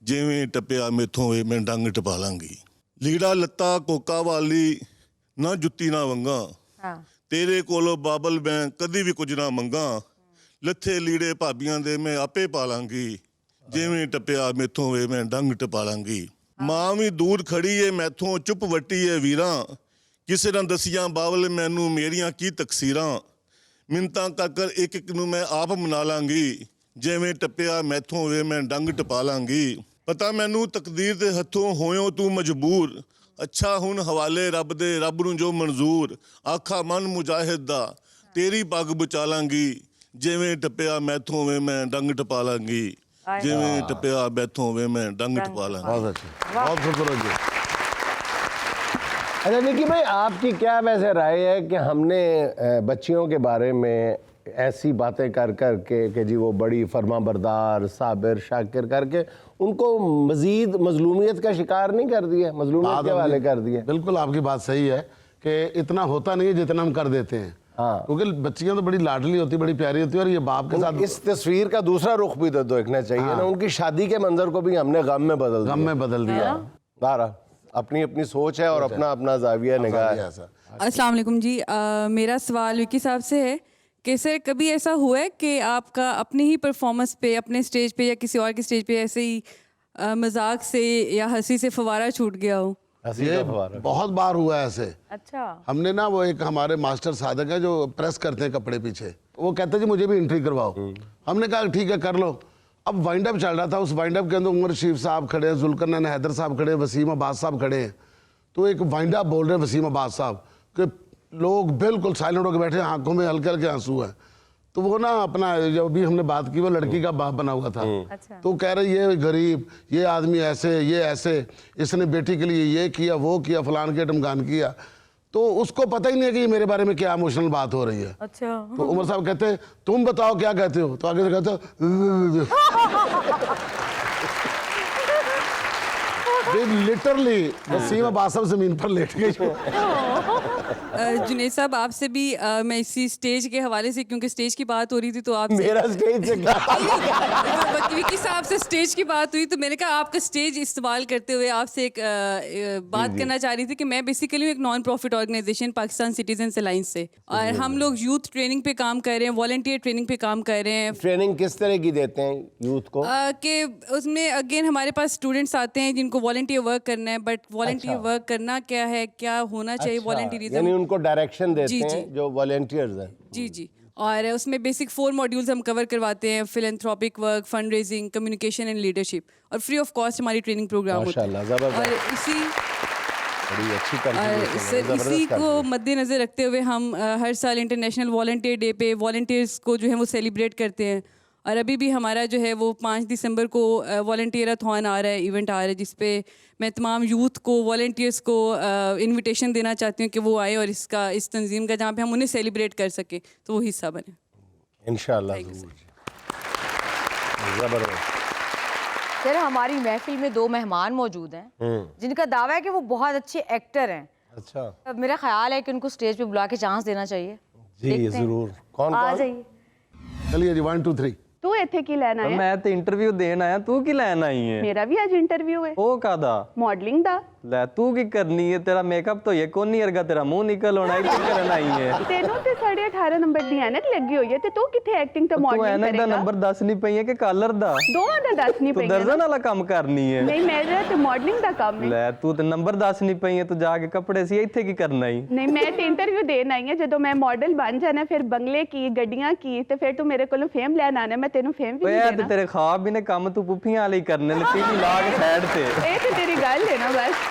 जिवें टप्पिया मेथों वे मैं डंग टपा लांगी। लीड़ा लत्ता कोका वाली ना जुत्ती ना वंगा, तेरे कोलों बाबल मैं कदी भी कुछ ना मंगा, लथे लीड़े भाबियां दे मैं आपे पा लांगी, जिवें टप्पिया मेथों वे मैं डंग टपा लांगी। मां भी दूर खड़ी है मैथों चुप वटी है वीरां, किसे ना दसियां बावल मैनू मेरियां की तकसीरां, मिन्नतां कर कर एक एक नू मैं आप मना लांगी, जिवें टप्पिया मैथों वे मैं डंग टपा लांगी। पता मैनू तकदीर दे हथों होयो तू मजबूर, अच्छा हुन हवाले रब दे रब नू जो मंजूर, आखा मन मुजाहिद दा तेरी पग बचा लांगी, जिवें टप्पिया मैथों वे मैं डंग टपा लांगी, जिवें टप्पिया मैथों वे मैं डंग टपा लांगी। बहुत अच्छा, बहुत शुक्र जी। अच्छा निकी भाई, आपकी क्या वैसे राय है कि हमने बच्चियों के बारे में ऐसी बातें कर कर के कि जी वो बड़ी फर्मा बरदार साबिर शाकिर करके उनको मजीद मजलूमियत का शिकार नहीं कर दिया, मजलूमियत के वाले कर दिए? बिल्कुल आपकी बात सही है कि इतना होता नहीं है जितना हम कर देते हैं। हाँ। क्योंकि बच्चियां तो बड़ी लाडली होती, बड़ी प्यारी होती है, और ये बाप के साथ इस तस्वीर का दूसरा रुख भी तो देखना चाहिए ना, उनकी शादी के मंजर को भी हमने गम में बदल दिया। दारा अपनी अपनी सोच है और अपना अपना जाविया निगाह है। अस्सलाम वालेकुम जी, मेरा सवाल विकी साहब से है कि सर कभी ऐसा हुआ है कि आपका अपनी ही परफॉर्मेंस पे, अपने स्टेज पे या किसी और की स्टेज पे ऐसे ही मजाक से या हंसी से फवारा छूट गया हो? ये बहुत बार हुआ है ऐसे। अच्छा। हमने ना वो एक हमारे मास्टर साधक है जो प्रेस करते हैं कपड़े पीछे, वो कहते हैं जी मुझे भी एंट्री करवाओ। हमने कहा ठीक है कर लो। अब वाइंड अप चल रहा था, उस वाइंड अप के अंदर उमर रशीद साहब खड़े हैं, जुल्करनैन हैदर साहब खड़े हैं, वसीम अब्बास साहब खड़े हैं। तो एक वाइंड अप बोल रहे हैं वसीम अब्बास साहब कि लोग बिल्कुल साइलेंट होकर बैठे, आंखों में हल्के हल्के आंसू है। तो वो ना अपना जो भी हमने बात की, वो लड़की का बाप बना हुआ था। अच्छा। तो कह रहे ये गरीब, ये आदमी ऐसे, ये ऐसे, इसने बेटी के लिए ये किया वो किया, फलान के ढमकान किया। तो उसको पता ही नहीं है कि मेरे बारे में क्या इमोशनल बात हो रही है। अच्छा। तो उमर साहब कहते हैं तुम बताओ क्या कहते हो, तो आगे से कहते लिटरली वसीम अब्बास साहब जमीन पर लेट गए। जुनेद साहब आपसे भी मैं इसी स्टेज के हवाले से, क्योंकि स्टेज की बात हो रही थी तो आपसे मेरा स्टेज से विकी साहब से स्टेज की बात हुई तो मैंने कहा आपका स्टेज इस्तेमाल करते हुए आपसे एक बात करना चाह रही थी कि मैं बेसिकली एक non profit organisation Pakistan citizens alliance से, और हम लोग यूथ ट्रेनिंग पे काम कर रहे हैं, वॉलंटियर ट्रेनिंग पे काम कर रहे हैं। ट्रेनिंग किस तरह की देते हैं यूथ को? कि उसमें अगेन हमारे पास स्टूडेंट्स आते हैं जिनको वॉलंटियर वर्क करना है, बट वॉलंटियर वर्क करना क्या है, क्या होना चाहिए, वॉलंटियरिज्म, यानी उनको डायरेक्शन देते जी, हैं जो वॉलंटियर्स हैं। जी जी। और उसमें बेसिक 4 मॉड्यूल्स हम कवर करवाते हैं, philanthropic work, fund raising, communication and leadership, और फ्री ऑफ कॉस्ट हमारी ट्रेनिंग प्रोग्राम होता है। माशाल्लाह, जबरदस्त। और इसी बड़ी अच्छी और contribution है, जबरदस्त इसी को contribution। मद्देनज़र रखते हुए हम हर साल इंटरनेशनल वॉलंटियर डे पे वॉलंटियर्स को जो है वो सेलिब्रेट करते हैं। और अभी भी हमारा जो है वो 5 दिसंबर को वॉलंटियराथॉन आ रहा है, इवेंट आ रहा है, जिस पे मैं तमाम यूथ को, वॉलंटियर्स को इनविटेशन देना चाहती हूँ कि वो आए और इस तंजीम का जहाँ पे हम उन्हें सेलिब्रेट कर सकें तो वो हिस्सा बने इंशाल्लाह ज़रूर। जबरदस्त। सर हमारी महफिल में 2 मेहमान मौजूद हैं जिनका दावा है कि वो बहुत अच्छे एक्टर हैं। अच्छा, अब मेरा ख्याल है कि उनको स्टेज पे बुला के चांस देना चाहिए। जी देखते हैं। जरूर। कौन आ कौन? जाइए। चलिए जी 1 2 3। ਤੂੰ ਇੱਥੇ ਕੀ ਲੈਣ ਆਇਆ? ਮੈਂ ਤੇ ਇੰਟਰਵਿਊ ਦੇਣ ਆਇਆ, ਤੂੰ ਕੀ ਲੈਣ ਆਈ ਹੈ? ਮੇਰਾ ਵੀ ਅੱਜ ਇੰਟਰਵਿਊ ਹੈ। ਉਹ ਕਾਦਾ? ਮਾਡਲਿੰਗ ਦਾ। ਲੈ ਤੂੰ ਕੀ ਕਰਨੀ ਹੈ? ਤੇਰਾ ਮੇਕਅਪ ਤੋਂ ਇਹ ਕੋਨੀ ਵਰਗਾ ਤੇਰਾ ਮੂੰਹ ਨਿਕਲ ਆਉਣਾ, ਇਹ ਕੀ ਕਰਨ ਆਈ ਹੈ? ਤੈਨੂੰ ਤੇ 18.5 ਨੰਬਰ ਦੀ ਐਨਕ ਲੱਗੀ ਹੋਈ ਹੈ ਤੇ ਤੂੰ ਕਿੱਥੇ ਐਕਟਿੰਗ ਤੇ ਤੂੰ ਮਾਡਲਿੰਗ ਐਨਕ ਦਾ ਕਰੇਗਾ? ਨੰਬਰ ਦੱਸ ਨਹੀਂ ਪਈ ਹੈ ਕਿ ਕਾਲਰ ਦਾ? ਦੋਵਾਂ ਦਾ ਦੱਸ ਨਹੀਂ ਤੂੰ ਪਈ ਦਰਜਨ ਵਾਲਾ ਕੰਮ ਕਰਨੀ ਹੈ? ਨਹੀਂ ਮੇਰਾ ਤੇ ਮਾਡਲਿੰਗ ਦਾ ਕੰਮ ਹੈ। ਲੈ ਤੂੰ ਤੇ ਨੰਬਰ ਦੱਸ ਨਹੀਂ ਪਈ ਹੈ, ਤੂੰ ਜਾ ਕੇ ਕੱਪੜੇ ਸੀ ਇੱਥੇ ਕੀ ਕਰਨਾ ਈ? ਨਹੀਂ ਮੈਂ ਤੇ ਇੰਟਰਵਿਊ ਦੇਣ ਆਈ ਹਾਂ। ਜਦੋਂ ਮੈਂ ਮਾਡਲ ਬਣ ਜਾਣਾ ਫਿਰ ਬੰਗਲੇ ਕੀ, ਗੱਡੀਆਂ ਕੀ, ਤੇ ਫਿਰ ਤੂੰ ਮੇਰੇ ਕੋਲੋਂ ਫੇਮ ਲੈਣ ਆਣਾ, ਮੈਂ ਤੈਨੂੰ ਫੇਮ ਵੀ ਓਏ ਨਹੀਂ ਇਹ ਤੇ ਦੇਣਾ। ਤੇਰੇ ਖਾਬ ਵੀ ਨੇ ਕੰਮ, ਤੂੰ ਪੁੱਫੀਆਂ ਵਾਲੀ ਕਰਨੇ ਲੱਗੀ ਨੀ, ਲਾ ਕੇ ਸਾਈਡ ਤੇ। ਇਹ ਤੇ ਤੇਰੀ ਗੱਲ ਹੈ ਨਾ ਬਸ।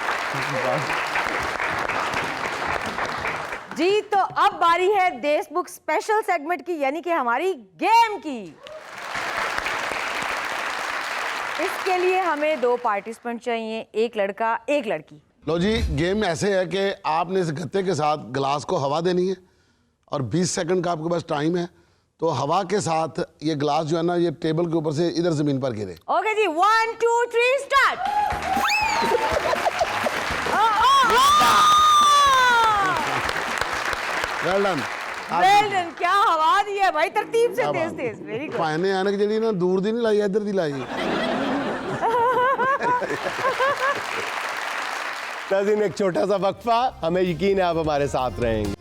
जी तो अब बारी है देश बुक स्पेशल सेगमेंट की, यानी कि हमारी गेम की। इसके लिए हमें 2 पार्टिसिपेंट चाहिए, एक लड़का एक लड़की। लो जी, गेम ऐसे है कि आपने इस गत्ते के साथ गिलास को हवा देनी है और 20 सेकंड का आपके पास टाइम है। तो हवा के साथ ये गिलास जो है ना, ये टेबल के ऊपर से इधर जमीन पर गिरे। ओके जी 1 2 3 start. Well done. Well done, क्या हवा दी है भाई, तरतीब से तेज तेज, वेरी गुड। पाने आने की जड़ी ना दूर दी नहीं लाई, इधर दी लाई। नाज़रीन, एक छोटा सा वक्फा, हमें यकीन है आप हमारे साथ रहेंगे।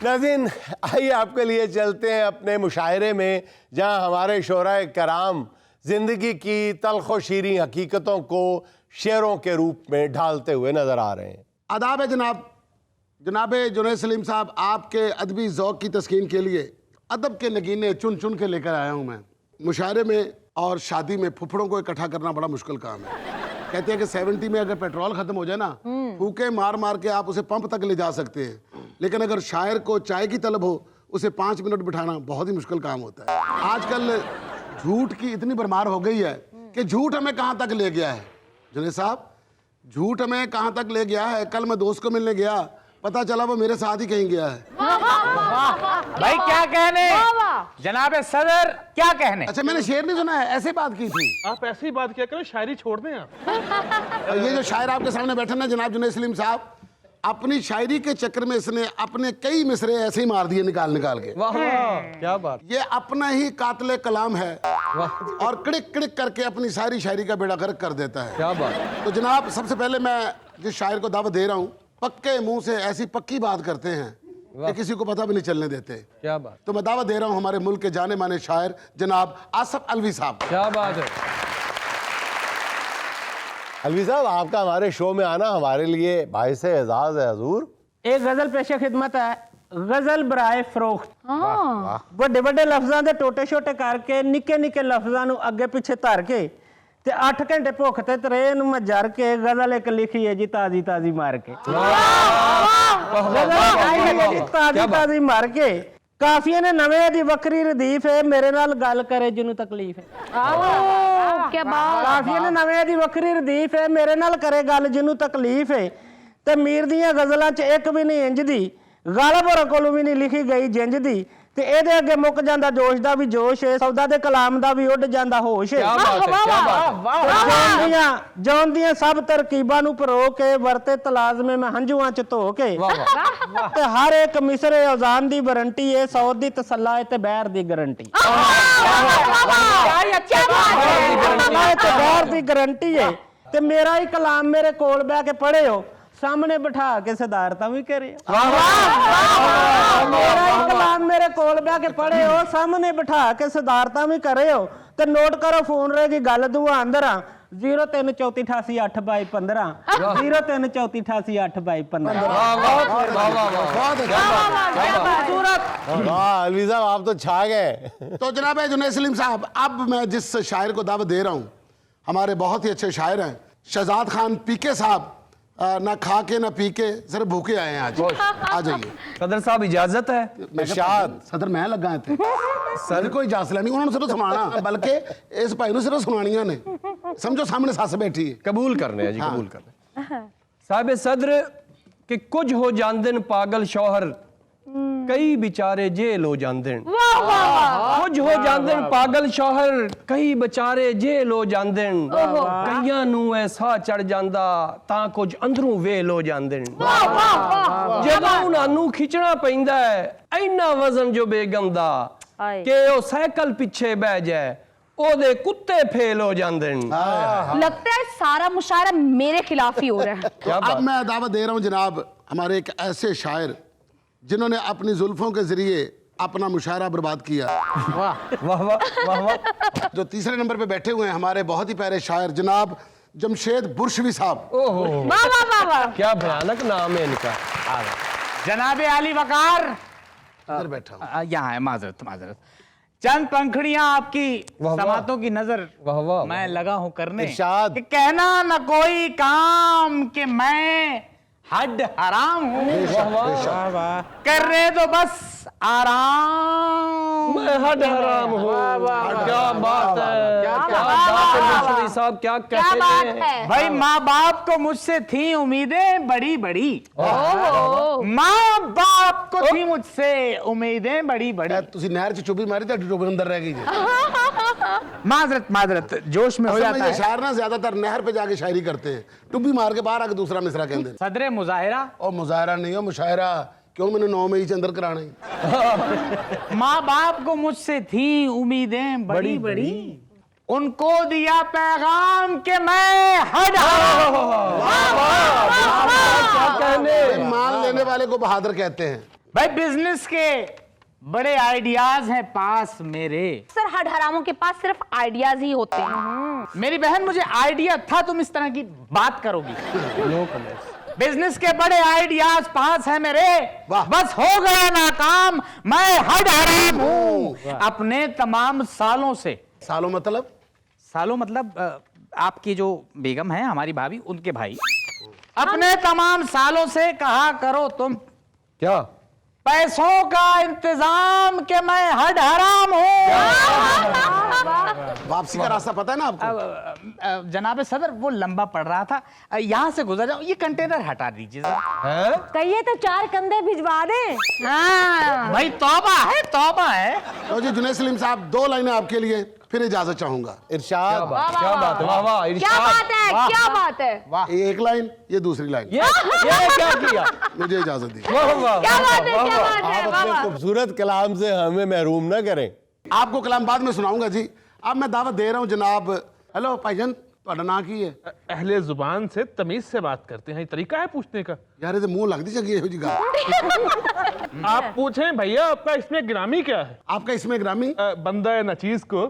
नाज़रीन, आइए आपके लिए चलते हैं अपने मुशायरे में, जहां हमारे शोराए कराम जिंदगी की तल्ख व शीरीं हकीकतों को शेरों के रूप में ढालते हुए नजर आ रहे हैं। आदाब है जनाब। जनाब जुनैद सलीम साहब, आपके अदबी ज़ौक़ की तस्कीन के लिए अदब के नगीने चुन चुन के लेकर आया हूँ मैं। मुशायरे में और शादी में फुफड़ों को इकट्ठा करना बड़ा मुश्किल काम है। कहते हैं कि 70 में अगर पेट्रोल ख़त्म हो जाए ना, फूके मार मार के आप उसे पंप तक ले जा सकते हैं, लेकिन अगर शायर को चाय की तलब हो, उसे 5 मिनट बिठाना बहुत ही मुश्किल काम होता है। आजकल झूठ की इतनी भरमार हो गई है कि झूठ हमें कहाँ तक ले गया है। जुनैद साहब, झूठ हमें कहाँ तक ले गया है। कल मैं दोस्त को मिलने गया, पता चला वो मेरे साथ ही कहीं गया है। भाई क्या कहने जनाब सदर, क्या कहने। अच्छा, मैंने शेर नहीं सुना है, ऐसे बात की थी। आप ऐसी ही बात किया करो, शायरी छोड़ दें आप। ये जो शायर आपके सामने बैठे ना जनाब जुनैद सलीम साहब, अपनी शायरी के चक्कर में इसने अपने कई मिसरे ऐसे ही मार दिए निकाल निकाल के। वाह वाह, क्या बात। ये अपना ही कातिल कलाम है और कड़िक कड़िक करके अपनी सारी शायरी का बेड़ा गर्क कर देता है। क्या बात। तो जनाब, सबसे पहले मैं जिस शायर को दावत दे रहा हूँ, पक्के मुंह से ऐसी पक्की बात करते हैं कि किसी को पता भी नहीं चलने देते। क्या बात। तो मैं दावत दे रहा हूँ हमारे मुल्क के जाने माने शायर जनाब आसफ अलवी साहब। क्या बात है। अलवी साहब, आपका हमारे शो में आना हमारे लिए बाइस एजाज है हजूर। एक गजल पेशे खिदमत है, गजल बराए फरोख्त। बड़े बड़े लफ्जां दे टोटे छोटे करके निक्के निक्के लफ्जां नूं अगे पिछे धर के ते 8 घंटे भुख ते तरे नूं मैं जर के गजल एक लिखी है जी ताजी ताजी मार के। ताजी ताजी मार के काफिया ने नवे दी वक्री रदीफ है, मेरे नाल गल करे जिन्नू तकलीफ है। क्या बात। काफिया ने नवे दी वक्री रदीफ है, मेरे नाल करे गल जिन्नू तकलीफ है। ते मीर दियां गजलां च एक भी नहीं इंज दी, गालब होरां कोलों भी नहीं लिखी गई जिंज दी, ਤੇ ਇਹਦੇ ਅੱਗੇ ਮੁੱਕ ਜਾਂਦਾ ਜੋਸ਼ ਦਾ ਵੀ ਜੋਸ਼ ਹੈ, ਸੌਦਾ ਦੇ ਕਲਾਮ ਦਾ ਵੀ ਉੱਡ ਜਾਂਦਾ ਹੋਸ਼ ਹੈ। ਜਾਉਂਦੀਆਂ ਸਭ ਤਰਕੀਬਾਂ ਨੂੰ ਪਰੋ ਕੇ ਵਰਤੇ ਤਲਾਜ਼ਮੇ ਮੈਂ ਹੰਝੂਆਂ ਚ ਧੋ ਕੇ ਤੇ ਹਰ ਇੱਕ ਮਿਸਰੇ ਔਜ਼ਾਨ ਦੀ ਵਾਰੰਟੀ ਹੈ, 100 ਦੀ ਤਸੱਲਾ ਹੈ ਤੇ ਬਹਿਰ ਦੀ ਗਾਰੰਟੀ। ਬਹਿਰ ਦੀ ਗਾਰੰਟੀ ਹੈ ਤੇ ਮੇਰਾ ਹੀ ਕਲਾਮ ਮੇਰੇ ਕੋਲ ਬਹਿ ਕੇ ਪੜ੍ਹਿਓ, ਸਾਹਮਣੇ ਬਿਠਾ ਕੇ ਸਦਾਰਤਾਂ ਵੀ ਕਰਿਓ। ਮੇਰਾ ਹੀ ਕਲਾਮ ਮੇਰੇ ਕੋਲ ਬਹਿ ਕੇ ਪੜ੍ਹਿਓ, ਸਾਹਮਣੇ ਬਿਠਾ ਕੇ ਸਦਾਰਤਾਂ ਵੀ ਕਰਿਓ ਤੇ ਨੋਟ ਕਰੋ ਫੋਨ ਰਹੇਗੀ ਗੱਲ ਦੂਆ ਅੰਦਰ ਆ 0334882815 0334882815। वाह अलवी साहब आप तो छा गए। तो जनाब जुनैद सलीम साहब, अब मैं जिस शायर को दावत दे रहा हूँ, हमारे बहुत ही अच्छे शायर हैं शहजाद खान पीके साहब, ना खा के ना पी के सिर्फ भूखे आए हैं आज। आ जाइए सदर साहब इजाजत है। इरशाद सदर मैं लगा इत्थे सर कोई इजाजत लेनी, उन्होंने सिर्फ सुनाना, बल्कि इस भाई ने सिर्फ सुनानियां ने। समझो सामने सस बैठी है। कबूल करने जी, कबूल करने। साहिब सदर कि कुछ हो जांदन पागल शौहर, कई बेचारे जेल हो जांदन। कुछ हो जांदन पागल शौहर, कई बेचारे जेल हो जांदन। कईयां नू ऐसा चढ़ जांदा तां कुछ अंदरों वेल हो जांदन। जदों उन्हां नू खिचना पैंदा है इन्ना वजन जो बेगम दा कि ओ साइकिल पीछे बह जाए ओदे कुत्ते फेल हो जांदे। लगता है सारा मुशायरा मेरे खिलाफ ही हो रहा है। अब मैं दावत दे रहा हूँ जनाब हमारे एक ऐसे शायर जिन्होंने अपनी जुल्फों के जरिए अपना मुशायरा बर्बाद किया। वाह वाह वाह वाह वाह। जो तीसरे नंबर पे बैठे हुए हैं हमारे बहुत ही प्यारे शायर जनाब जमशेद बुर्शवी साहब। ओहो वाह वाह वाह वाह। क्या भयानक नाम है इनका। जनाबे आली वकार इधर बैठा हूँ। यहाँ है, माजरत माजरत। चंद पंखड़ियां आपकी समातों की नजर वाह वाह मैं लगा हूं करने। इरशाद। कि कहना न कोई काम कि मैं हड हराम हूँ, करने दो बस आराम। मैं हद हराम हूँ। क्या बात है, क्या बात है मुंशी साहब, क्या कहते हैं। भाई माँ बाप को मुझसे थी उम्मीदें बड़ी बड़ी, माँ बाप को थी मुझसे उम्मीदें बड़ी बड़ी। तुसी नहर च चुभी मारी तो टोपी अंदर रह गई जी। माजरत माजरत जोश में हो जाता ये है। शायर ना ज्यादातर नहर पे जाके शायरी करते हैं, टुब्बी मार के बाहर आके दूसरा मिसरा कहते हैं। सदरे मुजाहिरा और मुजाहरा नहीं हो मुशायरा, क्यों मैंने 9 मई अंदर कराना है। माँ बाप को मुझसे थी उम्मीदें बड़ी बड़ी, उनको दिया पैगाम कि मैं हड मान लेने वाले को बहादुर कहते हैं। भाई बिजनेस के बड़े आइडियाज हैं पास मेरे। सर हड हरामों के पास सिर्फ आइडियाज ही होते हैं। मेरी बहन मुझे आइडिया था तुम इस तरह की बात करोगी। बिजनेस के बड़े आइडियाज पास है मेरे, बस हो गया नाकाम मैं हड हराम हूँ अपने तमाम सालों से। सालों मतलब आपकी जो बेगम है हमारी भाभी उनके भाई, अपने तमाम सालों से कहा करो तुम क्या पैसों का इंतजाम कि मैं हड हराम हूँ। वापसी का रास्ता पता है ना आपको। जनाब सदर वो लंबा पड़ रहा था, यहाँ से गुजर जाओ, ये कंटेनर हटा दीजिए जरा। कहिए तो 4 कंधे भिजवा दे। हाँ। भाई तौबा है तौबा है। तो जी जुनैद सलीम साहब 2 लाइनें आपके लिए, फिर इजाजत चाहूंगा। इरशाद। क्या बात है, वाह वाह क्या बात है, क्या बात है। ये 1 लाइन, ये दूसरी लाइन। ये क्या किया। मुझे इजाजत दी। वाह वाह क्या बात है, क्या बात है। आप अपने खूबसूरत कलाम से हमें महरूम ना करें। आपको कलाम बाद में सुनाऊंगा जी। अब मैं दावत दे रहा हूँ जनाब। हेलो भाईजान, ਤੁਹਾਡਾ ਨਾਂ ਕੀ है। अहले जुबान से तमीज से बात करते हैं, ये तरीका है पूछने का। यार ये तो मुंह लगती चंगी है जी। आप पूछें भैया आपका इसमें ग्रामी क्या है। आपका इसमें ग्रामी बंदा नचीज को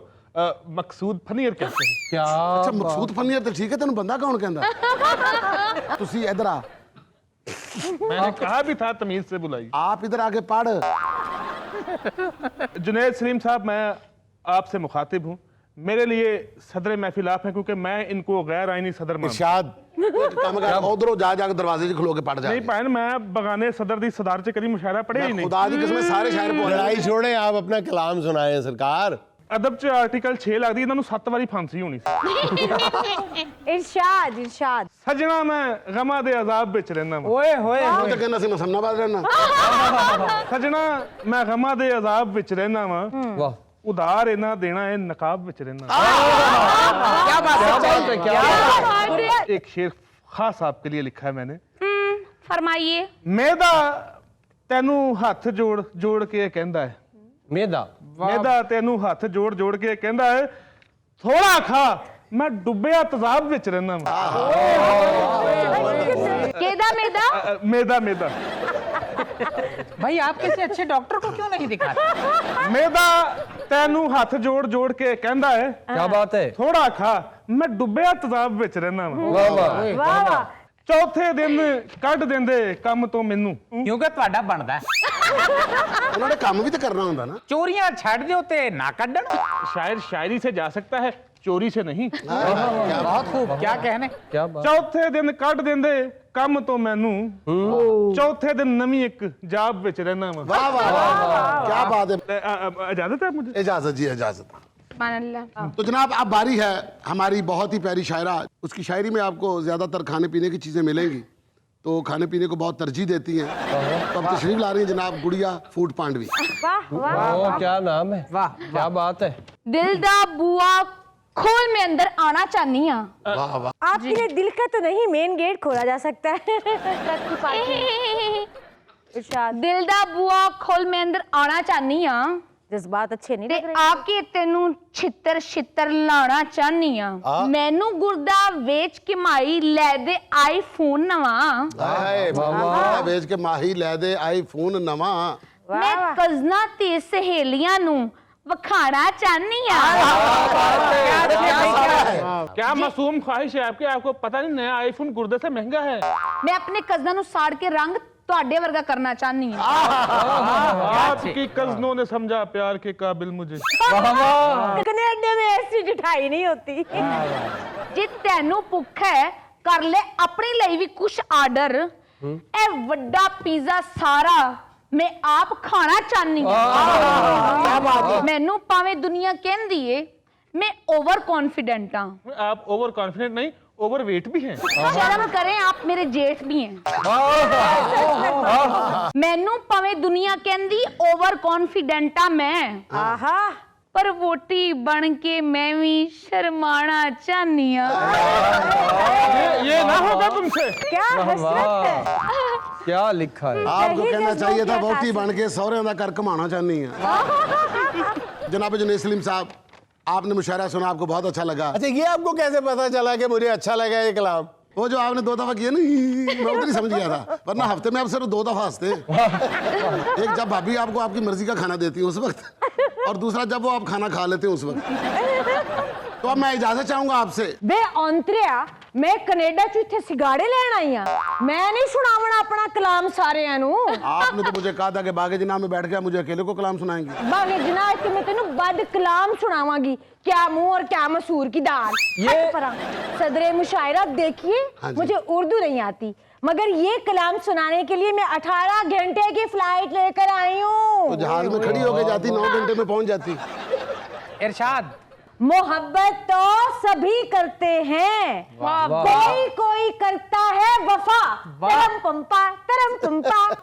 मकसूद फनीर कहते हैं। क्या अच्छा मकसूद फनीर तो ठीक है, तेन बंदा कौन कहता। तुसी इधर आ। मैंने कहा भी था तमीज से बुलाई। आप इधर आके पढ़। जुनैद सलीम साहब मैं आपसे मुखातिब हूँ, मेरे लिए सदर महफिल आप हैं क्योंकि मैं इनको गैर आईनी सदर मानता हूं। इरशाद। उधरों जा जाके दरवाजे खलो के पढ़ जा। नहीं पायन मैं बगाने सदर दी सदार च करी मुशायरा पढ़े ही नहीं। खुदा दी कसम सारे शायर बोल। लड़ाई छोड़ें, आप अपना कलाम सुनाएं सरकार। ਅਦਬ 'ਚ ਆਰਟੀਕਲ 6 ਲੱਗਦੀ, ਇਹਨਾਂ ਨੂੰ 7 ਵਾਰੀ ਫਾਂਸੀ ਹੋਣੀ ਸੀ। इरशाद इरशाद ਸਜਣਾ ਮੈਂ ਗਮਾਂ ਦੇ ਅਜ਼ਾਬ ਵਿੱਚ ਰਹਿਣਾ ਵਾਂ। ਓਏ ਹੋਏ ਉਹ ਤਾਂ ਕਹਿੰਦਾ ਸੀ ਮੈਂ ਸਮਨਾਬਾਦ ਰਹਿਣਾ। ਸਜਣਾ ਮੈਂ ਗਮਾਂ ਦੇ ਅਜ਼ਾਬ ਵਿੱਚ ਰਹਿਣਾ ਵਾਂ, ਵਾਹ ਉਧਾਰ ਇਹਨਾਂ ਦੇਣਾ ਇਹ ਨਕਾਬ ਵਿੱਚ ਰਹਿਣਾ। क्या बात है, क्या एक शेर खास आपके लिए लिखा है मैंने। फरमाइए। मेदा ਤੈਨੂੰ ਹੱਥ ਜੋੜ ਜੋੜ ਕੇ ਕਹਿੰਦਾ ਹੈ, ਮੇਦਾ ਤੈਨੂੰ ਹੱਥ ਜੋੜ ਜੋੜ ਕੇ ਕਹਿੰਦਾ ਹੈ, ਥੋੜਾ ਖਾ ਮੈਂ ਡੁੱਬਿਆ ਤਜ਼ਾਬ ਵਿੱਚ ਰਹਿਣਾ ਵਾਂ। केदा मेदा ਮੇਦਾ ਮੇਦਾ भाई आप किसी अच्छे डॉक्टर को क्यों नहीं दिखाते? ਮੇਦਾ ਤੈਨੂੰ ਹੱਥ ਜੋੜ ਜੋੜ ਕੇ ਕਹਿੰਦਾ ਹੈ, क्या बात है, ਥੋੜਾ ਖਾ ਮੈਂ ਡੁੱਬਿਆ ਤਜ਼ਾਬ ਵਿੱਚ ਰਹਿਣਾ ਵਾਂ। वाह वाह वाह वाह ਚੌਥੇ ਦਿਨ ਕੱਢ ਦਿੰਦੇ ਕੰਮ ਤੋਂ ਮੈਨੂੰ, क्योंकि ਤੁਹਾਡਾ ਬਣਦਾ ਹੈ। ਉਹਨਾਂ ਨੇ ਕੰਮ ਵੀ ਤਾਂ ਕਰਨਾ ਹੁੰਦਾ ਨਾ। ਚੋਰੀਆਂ ਛੱਡ ਦਿਓ ਤੇ ਨਾ ਕੱਢਣ। शायर शायरी से जा सकता है, चोरी से नहीं। बहुत खूब, क्या कहने। क्या बात, ਚੌਥੇ ਦਿਨ ਕੱਢ ਦਿੰਦੇ ਕੰਮ ਤੋਂ ਮੈਨੂੰ, ਚੌਥੇ ਦਿਨ ਨਵੀਂ ਇੱਕ ਜਾਬ ਵਿੱਚ ਰਹਿਣਾ ਵਾਂ। वाह वाह वाह, क्या बात है। इजाजत है मुझे? इजाजत जी, इजाजत। तो जनाब अब बारी है हमारी बहुत ही प्यारी शायरा, उसकी शायरी में आपको ज्यादातर खाने पीने की चीजें मिलेंगी, तो खाने पीने को बहुत तरजीह देती हैं। तो अब तशरीफ ला रही है जनाब गुड़िया फूड पांडवी। वाह वाह ओ क्या नाम है, वाह क्या बात है। दिल दा बुआ खोल में अंदर आना चाहनी हाँ। वाह वाह। आपके लिए दिल का तो नहीं मेन गेट खोला जा सकता है। दिल दा बुआ खोल में अंदर आना चाहनी हाँ, जज्बात अच्छे नहीं लग रहे। आपके तेनू छितर छितर लाना चाहनी हाँ, मैनू गुरदा वेच के माई ले दे आईफोन नवा, वेच के माही लै दे आईफोन नवा, मैं कजना ते सहेलियां नू वखाना चाहनी हाँ। क्या मासूम ख्वाहिश है आपकी, आपको पता नहीं नया आईफोन गुर्दे से महंगा है। मैं अपने कजना नू साड़ के रंग ਤੁਹਾਡੇ ਵਰਗਾ ਕਰਨਾ ਚਾਹਨੀ ਹਾਂ। आपकी कजनों ने समझा प्यार के काबिल मुझे। कनेडा में ऐसी जिठाई नहीं होती। जे ਤੈਨੂੰ ਭੁੱਖ ਹੈ ਕਰ ਲੈ ਆਪਣੇ ਲਈ ਵੀ ਕੁਝ ਆਰਡਰ, ਇਹ ਵੱਡਾ ਪੀਜ਼ਾ ਸਾਰਾ ਮੈਂ ਆਪ ਖਾਣਾ ਚਾਹਨੀ ਹਾਂ। ਮੈਨੂੰ ਭਾਵੇਂ ਦੁਨੀਆ ਕਹਿੰਦੀ ਏ मैं ओवर कॉन्फिडेंट हाँ। आप ओवर कॉन्फिडेंट नहीं, ओवर वेट भी हैं। शर्म करें, आप मेरे जेठ भी हैं। मैनू भावे दुनिया कहंदी ओवर कॉन्फिडेंट हाँ मैं, आहा पर वोटी बन के मैं भी शर्माना चाहनी हाँ। ये ना होगा तुमसे। क्या हसरत है। क्या लिखा है। आपको कहना चाहिए था वोटी बन के सौरे का कर कमाना चाहनी है। जनाब जुनैद सलीम साहब, आपने मुशायरा सुना, आपको बहुत अच्छा लगा। अच्छा, ये आपको कैसे पता चला कि मुझे अच्छा लगा ये कलाम? वो जो आपने 2 दफा किया ना, मैं उधर ही समझ गया था, वरना हफ्ते में आप सिर्फ 2 दफा हंसते। एक जब भाभी आपको आपकी मर्जी का खाना देती है उस वक्त, और दूसरा जब वो आप खाना खा लेते हैं उस वक्त। तो अब मैं इजाजत चाहूंगा आपसे। बे औंतरिया, मैं कनेडा च इत्थे सिगाड़े लेन आई हां, मैं नहीं सुनावना अपना कलाम सारेयां नू। आपने तो मुझे कहा था कि बागे जनाब में बैठ के मुझे अकेले को कलाम सुनाएंगे। बागे जनाब के मैं तेनू बद कलाम सुनावांगी, क्या मुंह और क्या मसूर की दाल। सदरे मुशायरा देखिए, मुझे उर्दू नहीं आती, मगर ये कलाम सुनाने के लिए मैं 18 घंटे की फ्लाइट लेकर आई हूँ। तो जहाज में खड़ी होके जाती 9 घंटे में पहुंच जाती। इरशाद, मोहब्बत तो सभी करते हैं, कोई कोई करता है वफा। तरम पंपा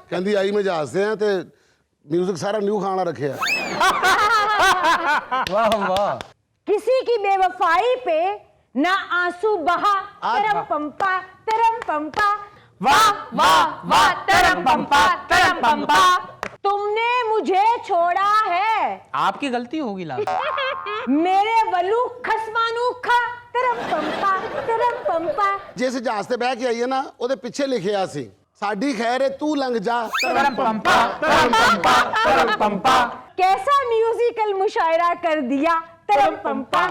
कहती आई में जहाज से हैं ते म्यूजिक सारा न्यू खाना रखे है। वाह वाह। किसी की बेवफाई पे ना आंसू बहा। तरम पंपा वाह वाह वाह। तरम पंपा तुमने मुझे छोड़ा है, आपकी गलती होगी लाल। मेरे वलू खसमानू खा। तरम पंपा जैसे जहाज से बह के आई है ना, ਉਹਦੇ ਪਿੱਛੇ ਲਿਖਿਆ ਸੀ ਸਾਡੀ खैर है तू लंघ जा। तरम पंपा। कैसा म्यूजिकल मुशायरा कर दिया। तरम पंपा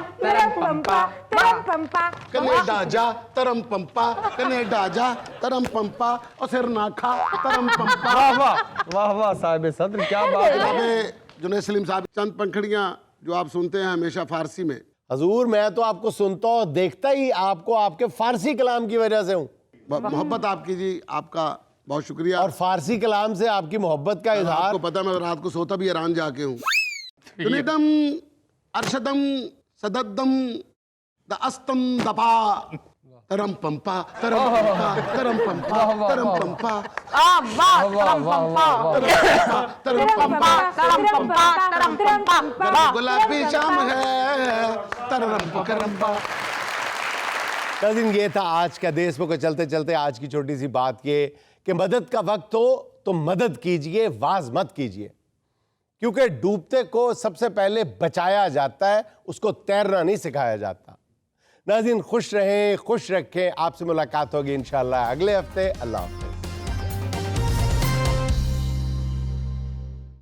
कनेडा जा तरम पंपा, कनेडा जा तरम पंपा, और सिर ना खा तरम पंपा। वाह वाह वाह वाह साहिब सदर, क्या बात है। जनाब जुनैद सलीम साहब, चंद पंखड़ियाँ जो आप सुनते हैं हमेशा फारसी में। हजूर, मैं तो आपको सुनता और देखता ही आपको आपके फारसी कलाम की वजह से हूँ। मोहब्बत आपकी जी, आपका बहुत शुक्रिया। और फारसी कलाम से आपकी मोहब्बत का इजहार। आपको पता मैं रात को सोता भी ईरान जाके हूँ। जुनैदम अर्शदम सदद्दम द अस्तम दपा तरम पंपा तरम पंपा तरम पंपा तरम पंपा गुलाबी शाम है तरम करम्बा। नाज़रीन, ये था आज का देशमुख को चलते चलते आज की छोटी सी बात ये कि मदद का वक्त हो तो मदद कीजिए, वाज मत कीजिए, क्योंकि डूबते को सबसे पहले बचाया जाता है, उसको तैरना नहीं सिखाया जाता। नाज़रीन, खुश रहें, खुश रखें। आपसे मुलाकात होगी इंशाअल्लाह अगले हफ्ते। अल्लाह हाफ़िज़।